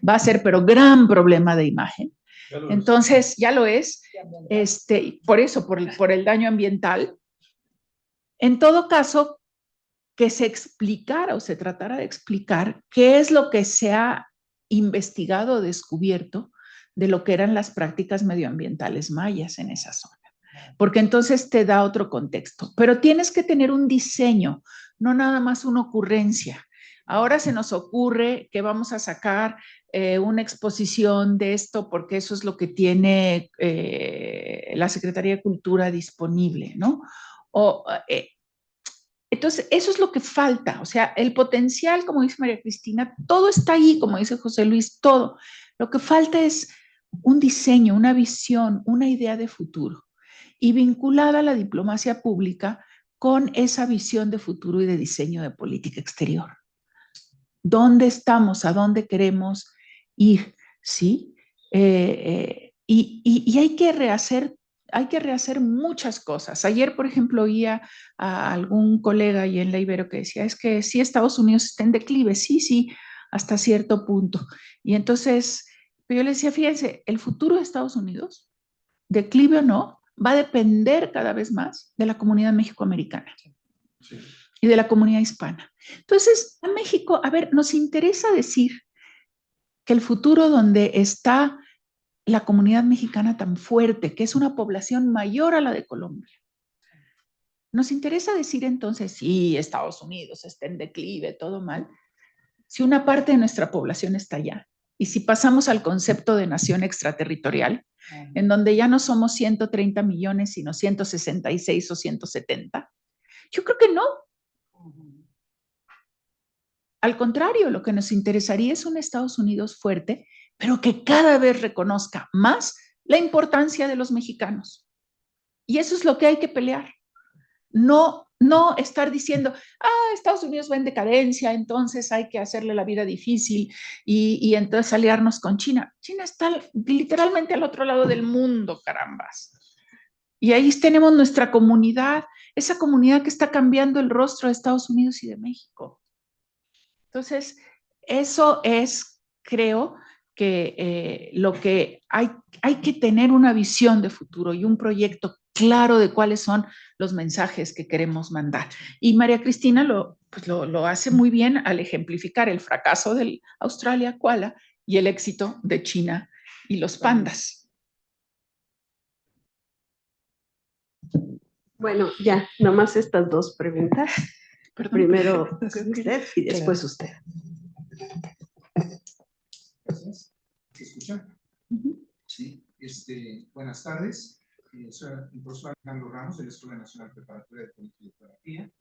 Va a ser, pero gran problema de imagen. Entonces, ya lo es, por eso, por el daño ambiental. En todo caso, que se explicara o se tratara de explicar qué es lo que se ha investigado o descubierto de lo que eran las prácticas medioambientales mayas en esa zona. Porque entonces te da otro contexto. Pero tienes que tener un diseño, no nada más una ocurrencia. Ahora se nos ocurre que vamos a sacar una exposición de esto porque eso es lo que tiene la Secretaría de Cultura disponible, ¿no? Entonces, eso es lo que falta. O sea, el potencial, como dice María Cristina, todo está ahí, como dice José Luis, todo. Lo que falta es un diseño, una visión, una idea de futuro y vinculada a la diplomacia pública con esa visión de futuro y de diseño de política exterior. ¿Dónde estamos? ¿A dónde queremos ir? ¿Sí? Y hay que rehacer muchas cosas. Ayer, por ejemplo, oía a algún colega ahí en la Ibero que decía, es que sí, Estados Unidos está en declive, sí, hasta cierto punto. Y entonces, yo le decía, fíjense, el futuro de Estados Unidos, declive o no, va a depender cada vez más de la comunidad mexicoamericana. Sí. Y de la comunidad hispana. Entonces, a México, a ver, nos interesa decir que el futuro donde está la comunidad mexicana tan fuerte, que es una población mayor a la de Colombia, nos interesa decir entonces, sí, Estados Unidos está en declive, todo mal, si una parte de nuestra población está allá, y si pasamos al concepto de nación extraterritorial, en donde ya no somos 130 millones, sino 166 o 170, yo creo que no. Al contrario, lo que nos interesaría es un Estados Unidos fuerte, pero que cada vez reconozca más la importancia de los mexicanos, Y eso es lo que hay que pelear. No estar diciendo, Estados Unidos va en decadencia, entonces hay que hacerle la vida difícil y entonces aliarnos con China. China está literalmente al otro lado del mundo, carambas. Y ahí tenemos nuestra comunidad, esa comunidad que está cambiando el rostro de Estados Unidos y de México. Entonces, eso es, creo, que lo que hay que tener una visión de futuro y un proyecto claro de cuáles son los mensajes que queremos mandar. Y María Cristina lo hace muy bien al ejemplificar el fracaso del Australia Koala y el éxito de China y los pandas. Bueno, ya, nomás estas dos preguntas. Perdón. Primero usted y después usted. Gracias. ¿Se escucha? Sí. Buenas tardes. Soy el profesor Alejandro Ramos de la Escuela Nacional Preparatoria de Política y Geografía.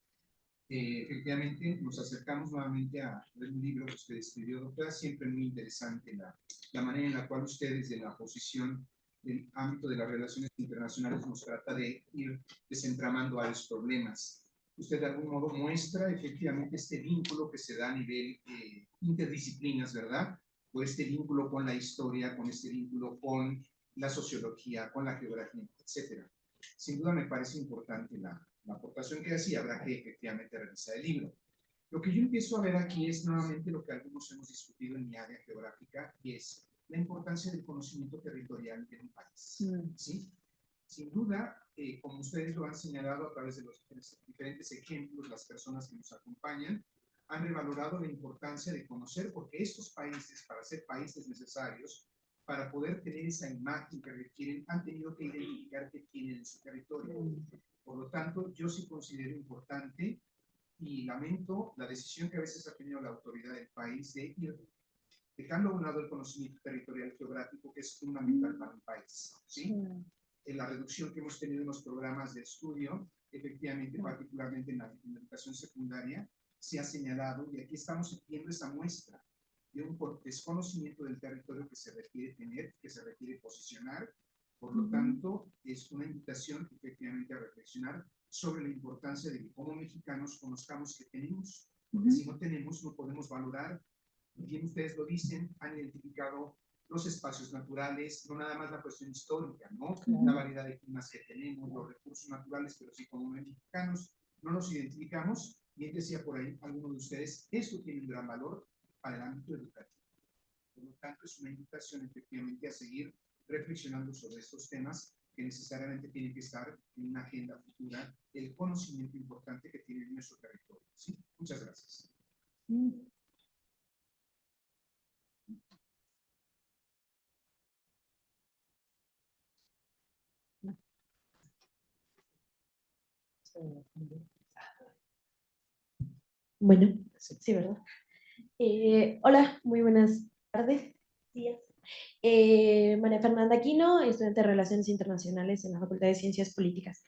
Efectivamente, nos acercamos nuevamente a ver un libro que usted escribió, doctora. Siempre muy interesante la manera en la cual usted, desde la posición del ámbito de las relaciones internacionales, nos trata de ir desentramando varios problemas. Usted de algún modo muestra efectivamente este vínculo que se da a nivel interdisciplinas, ¿verdad? O este vínculo con la historia, con este vínculo con la sociología, con la geografía, etc. Sin duda me parece importante la aportación que hacía, habrá que efectivamente revisar el libro. Lo que yo empiezo a ver aquí es nuevamente lo que algunos hemos discutido en mi área geográfica, y es la importancia del conocimiento territorial de un país. ¿Sí? Sin duda, como ustedes lo han señalado a través de los diferentes ejemplos, las personas que nos acompañan han revalorado la importancia de conocer, porque estos países, para ser países necesarios, para poder tener esa imagen que requieren, han tenido que identificar qué tienen en su territorio. Por lo tanto, yo sí considero importante y lamento la decisión que a veces ha tenido la autoridad del país de ir dejando a un lado el conocimiento territorial geográfico, que es fundamental para un país, ¿sí? En la reducción que hemos tenido en los programas de estudio, efectivamente, particularmente en la educación secundaria, se ha señalado, y aquí estamos viendo esa muestra de un desconocimiento del territorio que se requiere tener, que se requiere posicionar. Por lo tanto, es una invitación efectivamente a reflexionar sobre la importancia de que como mexicanos conozcamos que tenemos, porque si no tenemos, no podemos valorar. Bien ustedes lo dicen, han identificado los espacios naturales, no nada más la cuestión histórica, ¿no? La variedad de climas que tenemos, los recursos naturales, pero si como mexicanos no nos identificamos, bien decía por ahí alguno de ustedes, esto tiene un gran valor para el ámbito educativo. Por lo tanto, es una invitación efectivamente a seguir reflexionando sobre estos temas que necesariamente tienen que estar en una agenda futura, el conocimiento importante que tiene nuestro territorio. ¿Sí? Muchas gracias. Bueno, sí, ¿verdad? Hola, muy buenas tardes, días. María Fernanda Aquino, estudiante de Relaciones Internacionales en la Facultad de Ciencias Políticas.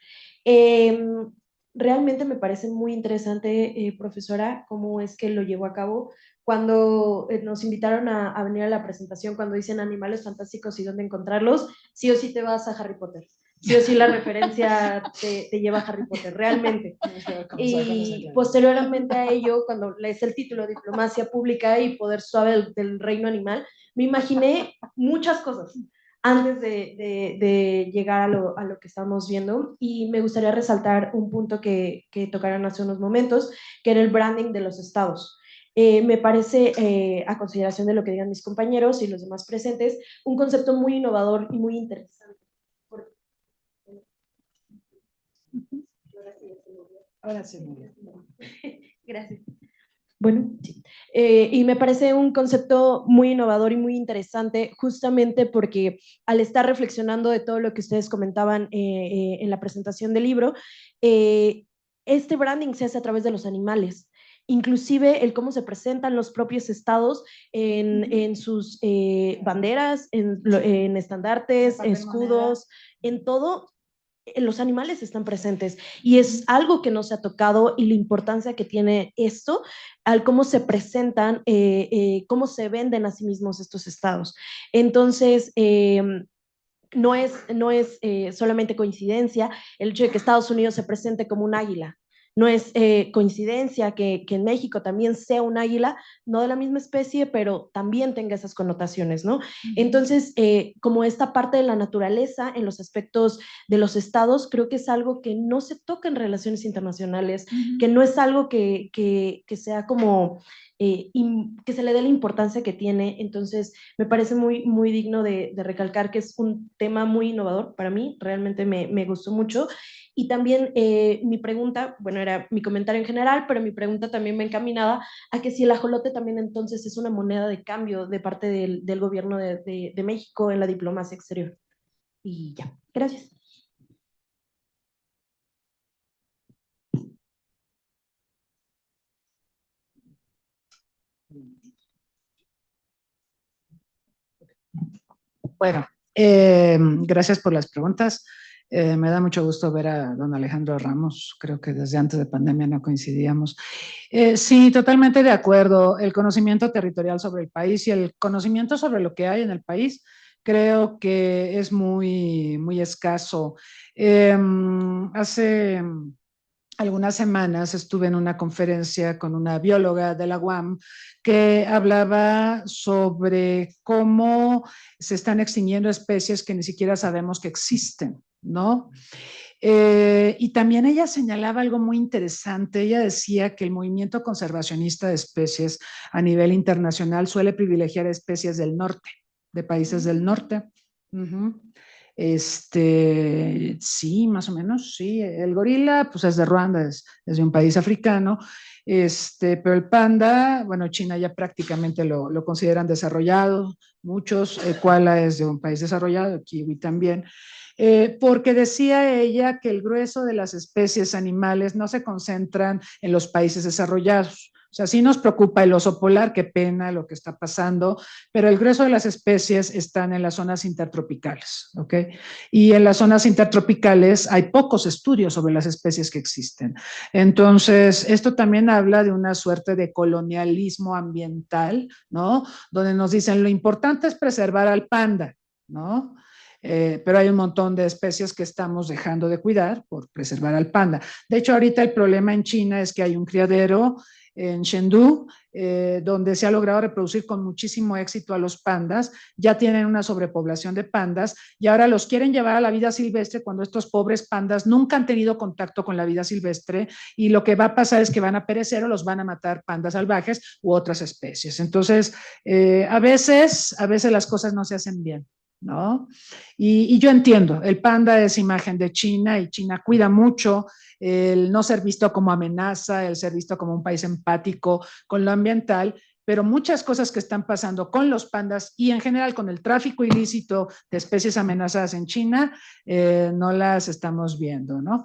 Realmente me parece muy interesante, profesora, cómo es que lo llevó a cabo. Cuando nos invitaron a venir a la presentación, cuando dicen animales fantásticos y dónde encontrarlos, sí o sí te vas a Harry Potter. Sí o sí la referencia te lleva a Harry Potter, realmente. Y posteriormente a ello, cuando lees el título Diplomacia Pública y Poder Suave del Reino Animal, me imaginé muchas cosas antes de llegar a lo que estamos viendo, y me gustaría resaltar un punto que tocaron hace unos momentos, que era el branding de los estados. Me parece, a consideración de lo que digan mis compañeros y los demás presentes, un concepto muy innovador y muy interesante. Ahora sí. Gracias. Bueno, sí. Y me parece un concepto muy innovador y muy interesante, justamente porque al estar reflexionando de todo lo que ustedes comentaban en la presentación del libro, este branding se hace a través de los animales. Inclusive el cómo se presentan los propios estados en sus banderas, en estandartes, escudos, en todo. Los animales están presentes y es algo que no se ha tocado, y la importancia que tiene esto al cómo se presentan, cómo se venden a sí mismos estos estados. Entonces, no es solamente coincidencia el hecho de que Estados Unidos se presente como un águila. No es coincidencia que en México también sea un águila, no de la misma especie, pero también tenga esas connotaciones, ¿no? Entonces, como esta parte de la naturaleza en los aspectos de los estados, creo que es algo que no se toca en relaciones internacionales, que no es algo que sea como... que se le dé la importancia que tiene. Entonces me parece muy, muy digno de recalcar que es un tema muy innovador para mí, realmente me gustó mucho. Y también mi pregunta, bueno, era mi comentario en general, pero mi pregunta también me encaminaba a que si el ajolote también entonces es una moneda de cambio de parte del gobierno de México en la diplomacia exterior. Y ya, gracias. Bueno, gracias por las preguntas. Me da mucho gusto ver a don Alejandro Ramos. Creo que desde antes de pandemia no coincidíamos. Sí, totalmente de acuerdo. El conocimiento territorial sobre el país y el conocimiento sobre lo que hay en el país creo que es muy, muy escaso. Hace algunas semanas estuve en una conferencia con una bióloga de la UAM que hablaba sobre cómo se están extinguiendo especies que ni siquiera sabemos que existen, ¿no? Y también ella señalaba algo muy interesante. Ella decía que el movimiento conservacionista de especies a nivel internacional suele privilegiar especies del norte, de países del norte. Sí, más o menos, sí. El gorila, pues es de Ruanda, es de un país africano, pero el panda, bueno, China ya prácticamente lo consideran desarrollado, muchos, el koala es de un país desarrollado, el kiwi también, porque decía ella que el grueso de las especies animales no se concentran en los países desarrollados. O sea, sí nos preocupa el oso polar, qué pena lo que está pasando, pero el grueso de las especies están en las zonas intertropicales, ¿ok? Y en las zonas intertropicales hay pocos estudios sobre las especies que existen. Entonces, esto también habla de una suerte de colonialismo ambiental, ¿no? Donde nos dicen lo importante es preservar al panda, ¿no? Pero hay un montón de especies que estamos dejando de cuidar por preservar al panda. De hecho, ahorita el problema en China es que hay un criadero en Chengdu, donde se ha logrado reproducir con muchísimo éxito a los pandas, ya tienen una sobrepoblación de pandas y ahora los quieren llevar a la vida silvestre cuando estos pobres pandas nunca han tenido contacto con la vida silvestre y lo que va a pasar es que van a perecer o los van a matar pandas salvajes u otras especies. Entonces, a veces las cosas no se hacen bien, ¿no? Y yo entiendo, el panda es imagen de China y China cuida mucho el no ser visto como amenaza, el ser visto como un país empático con lo ambiental, pero muchas cosas que están pasando con los pandas y en general con el tráfico ilícito de especies amenazadas en China, no las estamos viendo, ¿no?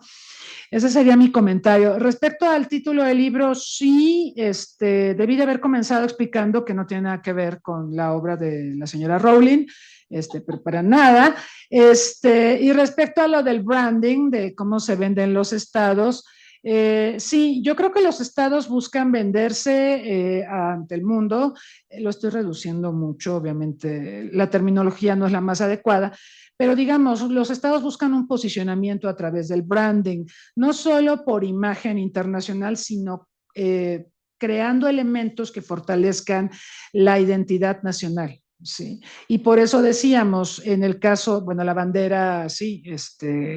Ese sería mi comentario. Respecto al título del libro, sí, debí de haber comenzado explicando que no tiene nada que ver con la obra de la señora Rowling, pero para nada. Y respecto a lo del branding, de cómo se venden los estados, sí, yo creo que los estados buscan venderse ante el mundo. Lo estoy reduciendo mucho, obviamente la terminología no es la más adecuada, pero digamos, los estados buscan un posicionamiento a través del branding, no solo por imagen internacional, sino creando elementos que fortalezcan la identidad nacional. Sí, y por eso decíamos, en el caso, bueno, la bandera, sí,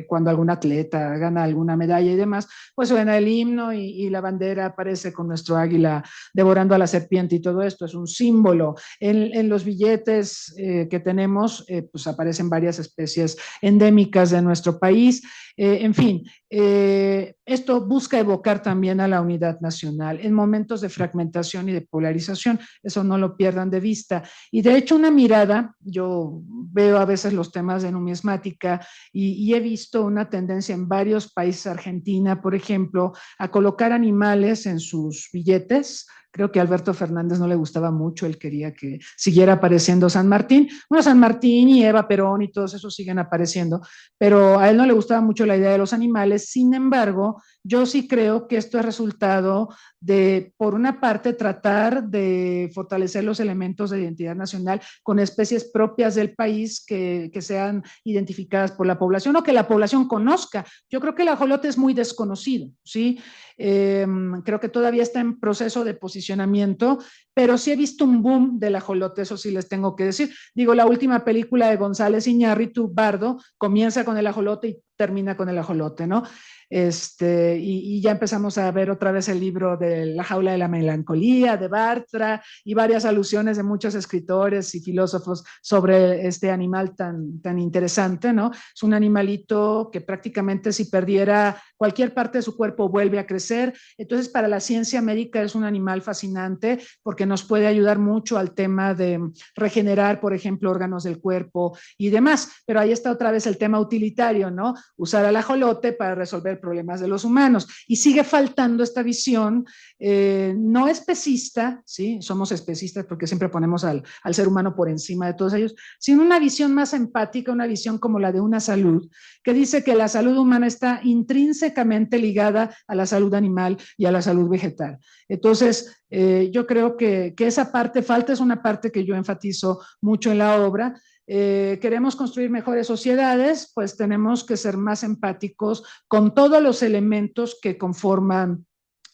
cuando algún atleta gana alguna medalla y demás, pues suena el himno y la bandera aparece con nuestro águila devorando a la serpiente y todo esto es un símbolo. En los billetes que tenemos, pues aparecen varias especies endémicas de nuestro país. En fin, esto busca evocar también a la unidad nacional en momentos de fragmentación y de polarización, eso no lo pierdan de vista. Y de hecho una mirada, yo veo a veces los temas de numismática y he visto una tendencia en varios países, Argentina, por ejemplo, a colocar animales en sus billetes, Creo que a Alberto Fernández no le gustaba mucho, él quería que siguiera apareciendo San Martín. Bueno, San Martín y Eva Perón y todos esos siguen apareciendo, pero a él no le gustaba mucho la idea de los animales. Sin embargo, yo sí creo que esto es resultado de, por una parte, tratar de fortalecer los elementos de identidad nacional con especies propias del país que sean identificadas por la población o que la población conozca. Yo creo que el ajolote es muy desconocido, ¿sí? Creo que todavía está en proceso de posicionamiento, pero sí he visto un boom del ajolote, eso sí les tengo que decir. Digo, la última película de González Iñárritu, Bardo, comienza con el ajolote y termina con el ajolote, ¿no? Y ya empezamos a ver otra vez el libro de La jaula de la melancolía, de Bartra, y varias alusiones de muchos escritores y filósofos sobre este animal tan interesante, ¿no? Es un animalito que prácticamente si perdiera cualquier parte de su cuerpo vuelve a crecer. Entonces, para la ciencia médica es un animal fascinante porque nos puede ayudar mucho al tema de regenerar, por ejemplo, órganos del cuerpo y demás. Pero ahí está otra vez el tema utilitario, ¿no? Usar al ajolote para resolver problemas de los humanos. Y sigue faltando esta visión no especista, ¿sí? Somos especistas porque siempre ponemos al ser humano por encima de todos ellos, sino una visión más empática, una visión como la de una salud, que dice que la salud humana está intrínsecamente ligada a la salud animal y a la salud vegetal. Entonces, yo creo que esa parte falta, es una parte que yo enfatizo mucho en la obra. Queremos construir mejores sociedades, pues tenemos que ser más empáticos con todos los elementos que conforman,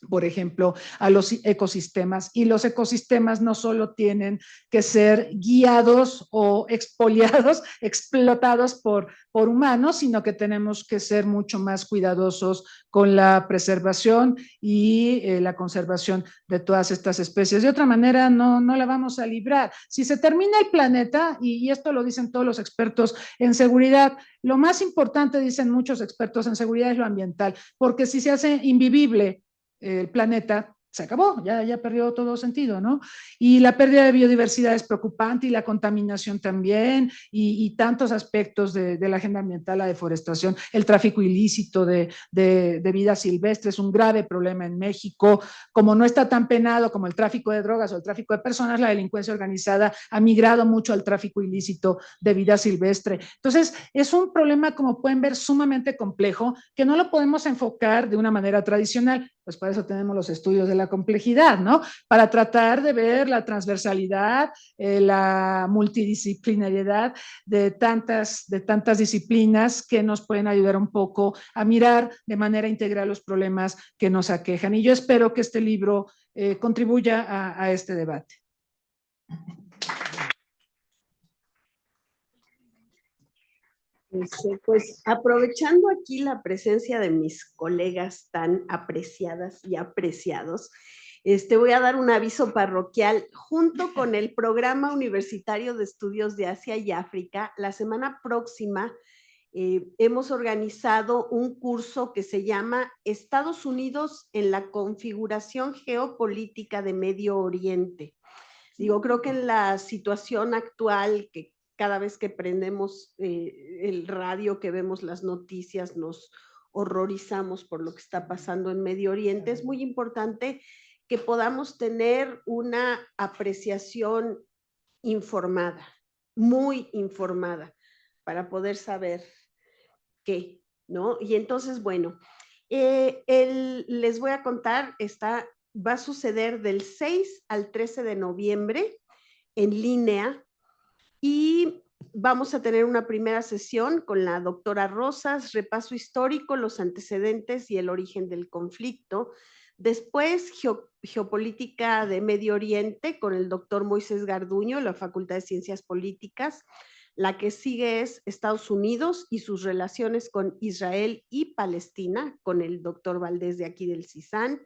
por ejemplo, a los ecosistemas. Y los ecosistemas no solo tienen que ser guiados o expoliados, explotados por humanos, sino que tenemos que ser mucho más cuidadosos con la preservación y la conservación de todas estas especies. De otra manera, no la vamos a librar. Si se termina el planeta, y esto lo dicen todos los expertos en seguridad, lo más importante, dicen muchos expertos en seguridad, es lo ambiental, porque si se hace invivible el planeta, se acabó, ya perdió todo sentido, ¿no? Y la pérdida de biodiversidad es preocupante y la contaminación también y tantos aspectos de la agenda ambiental, la deforestación, el tráfico ilícito de vida silvestre es un grave problema en México. Como no está tan penado como el tráfico de drogas o el tráfico de personas, la delincuencia organizada ha migrado mucho al tráfico ilícito de vida silvestre. Entonces, es un problema, como pueden ver, sumamente complejo, que no lo podemos enfocar de una manera tradicional. Pues para eso tenemos los estudios de la complejidad, ¿no? Para tratar de ver la transversalidad, la multidisciplinariedad de tantas disciplinas que nos pueden ayudar un poco a mirar de manera integral los problemas que nos aquejan. Y yo espero que este libro contribuya a este debate. Pues aprovechando aquí la presencia de mis colegas tan apreciadas y apreciados, voy a dar un aviso parroquial. Junto con el Programa Universitario de Estudios de Asia y África, la semana próxima hemos organizado un curso que se llama Estados Unidos en la configuración geopolítica de Medio Oriente. Digo, creo que en la situación actual, que cada vez que prendemos el radio, que vemos las noticias, nos horrorizamos por lo que está pasando en Medio Oriente, es muy importante que podamos tener una apreciación informada, muy informada, para poder saber qué, ¿no? Y entonces, bueno, les voy a contar, va a suceder del 6 al 13 de noviembre en línea y vamos a tener una primera sesión con la doctora Rosas, repaso histórico, los antecedentes y el origen del conflicto. Después, geopolítica de Medio Oriente con el doctor Moisés Garduño, la Facultad de Ciencias Políticas. La que sigue es Estados Unidos y sus relaciones con Israel y Palestina, con el doctor Valdés de aquí del CISAN.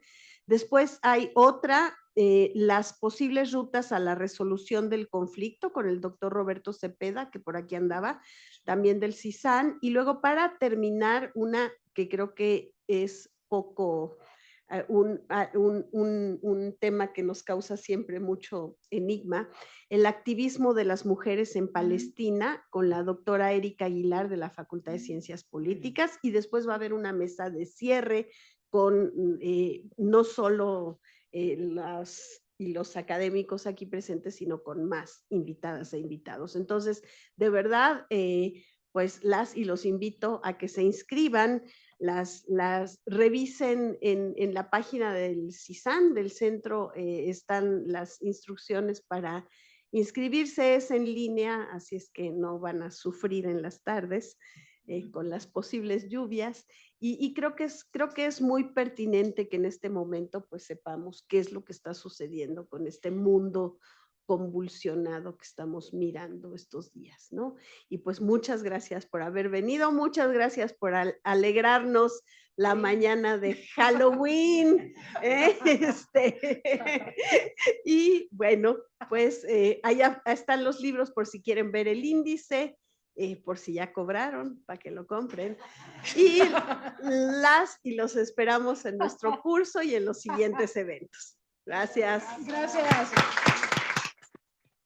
Después hay otra, las posibles rutas a la resolución del conflicto, con el doctor Roberto Cepeda, que por aquí andaba, también del CISAN. Y luego, para terminar, una que creo que es poco... un tema que nos causa siempre mucho enigma, el activismo de las mujeres en Palestina, con la doctora Erika Aguilar de la Facultad de Ciencias Políticas, y después va a haber una mesa de cierre con no solo las y los académicos aquí presentes, sino con más invitadas e invitados. Entonces, de verdad, pues las y los invito a que se inscriban, las revisen en la página del CISAN, del centro, están las instrucciones para inscribirse, es en línea, así es que no van a sufrir en las tardes con las posibles lluvias. Y creo que es muy pertinente que en este momento pues sepamos qué es lo que está sucediendo con este mundo convulsionado que estamos mirando estos días, ¿no? Y pues muchas gracias por haber venido, muchas gracias por alegrarnos la mañana de Halloween. Y bueno, pues allá están los libros por si quieren ver el índice. Por si ya cobraron, para que lo compren. Y los esperamos en nuestro curso y en los siguientes eventos. Gracias. Gracias.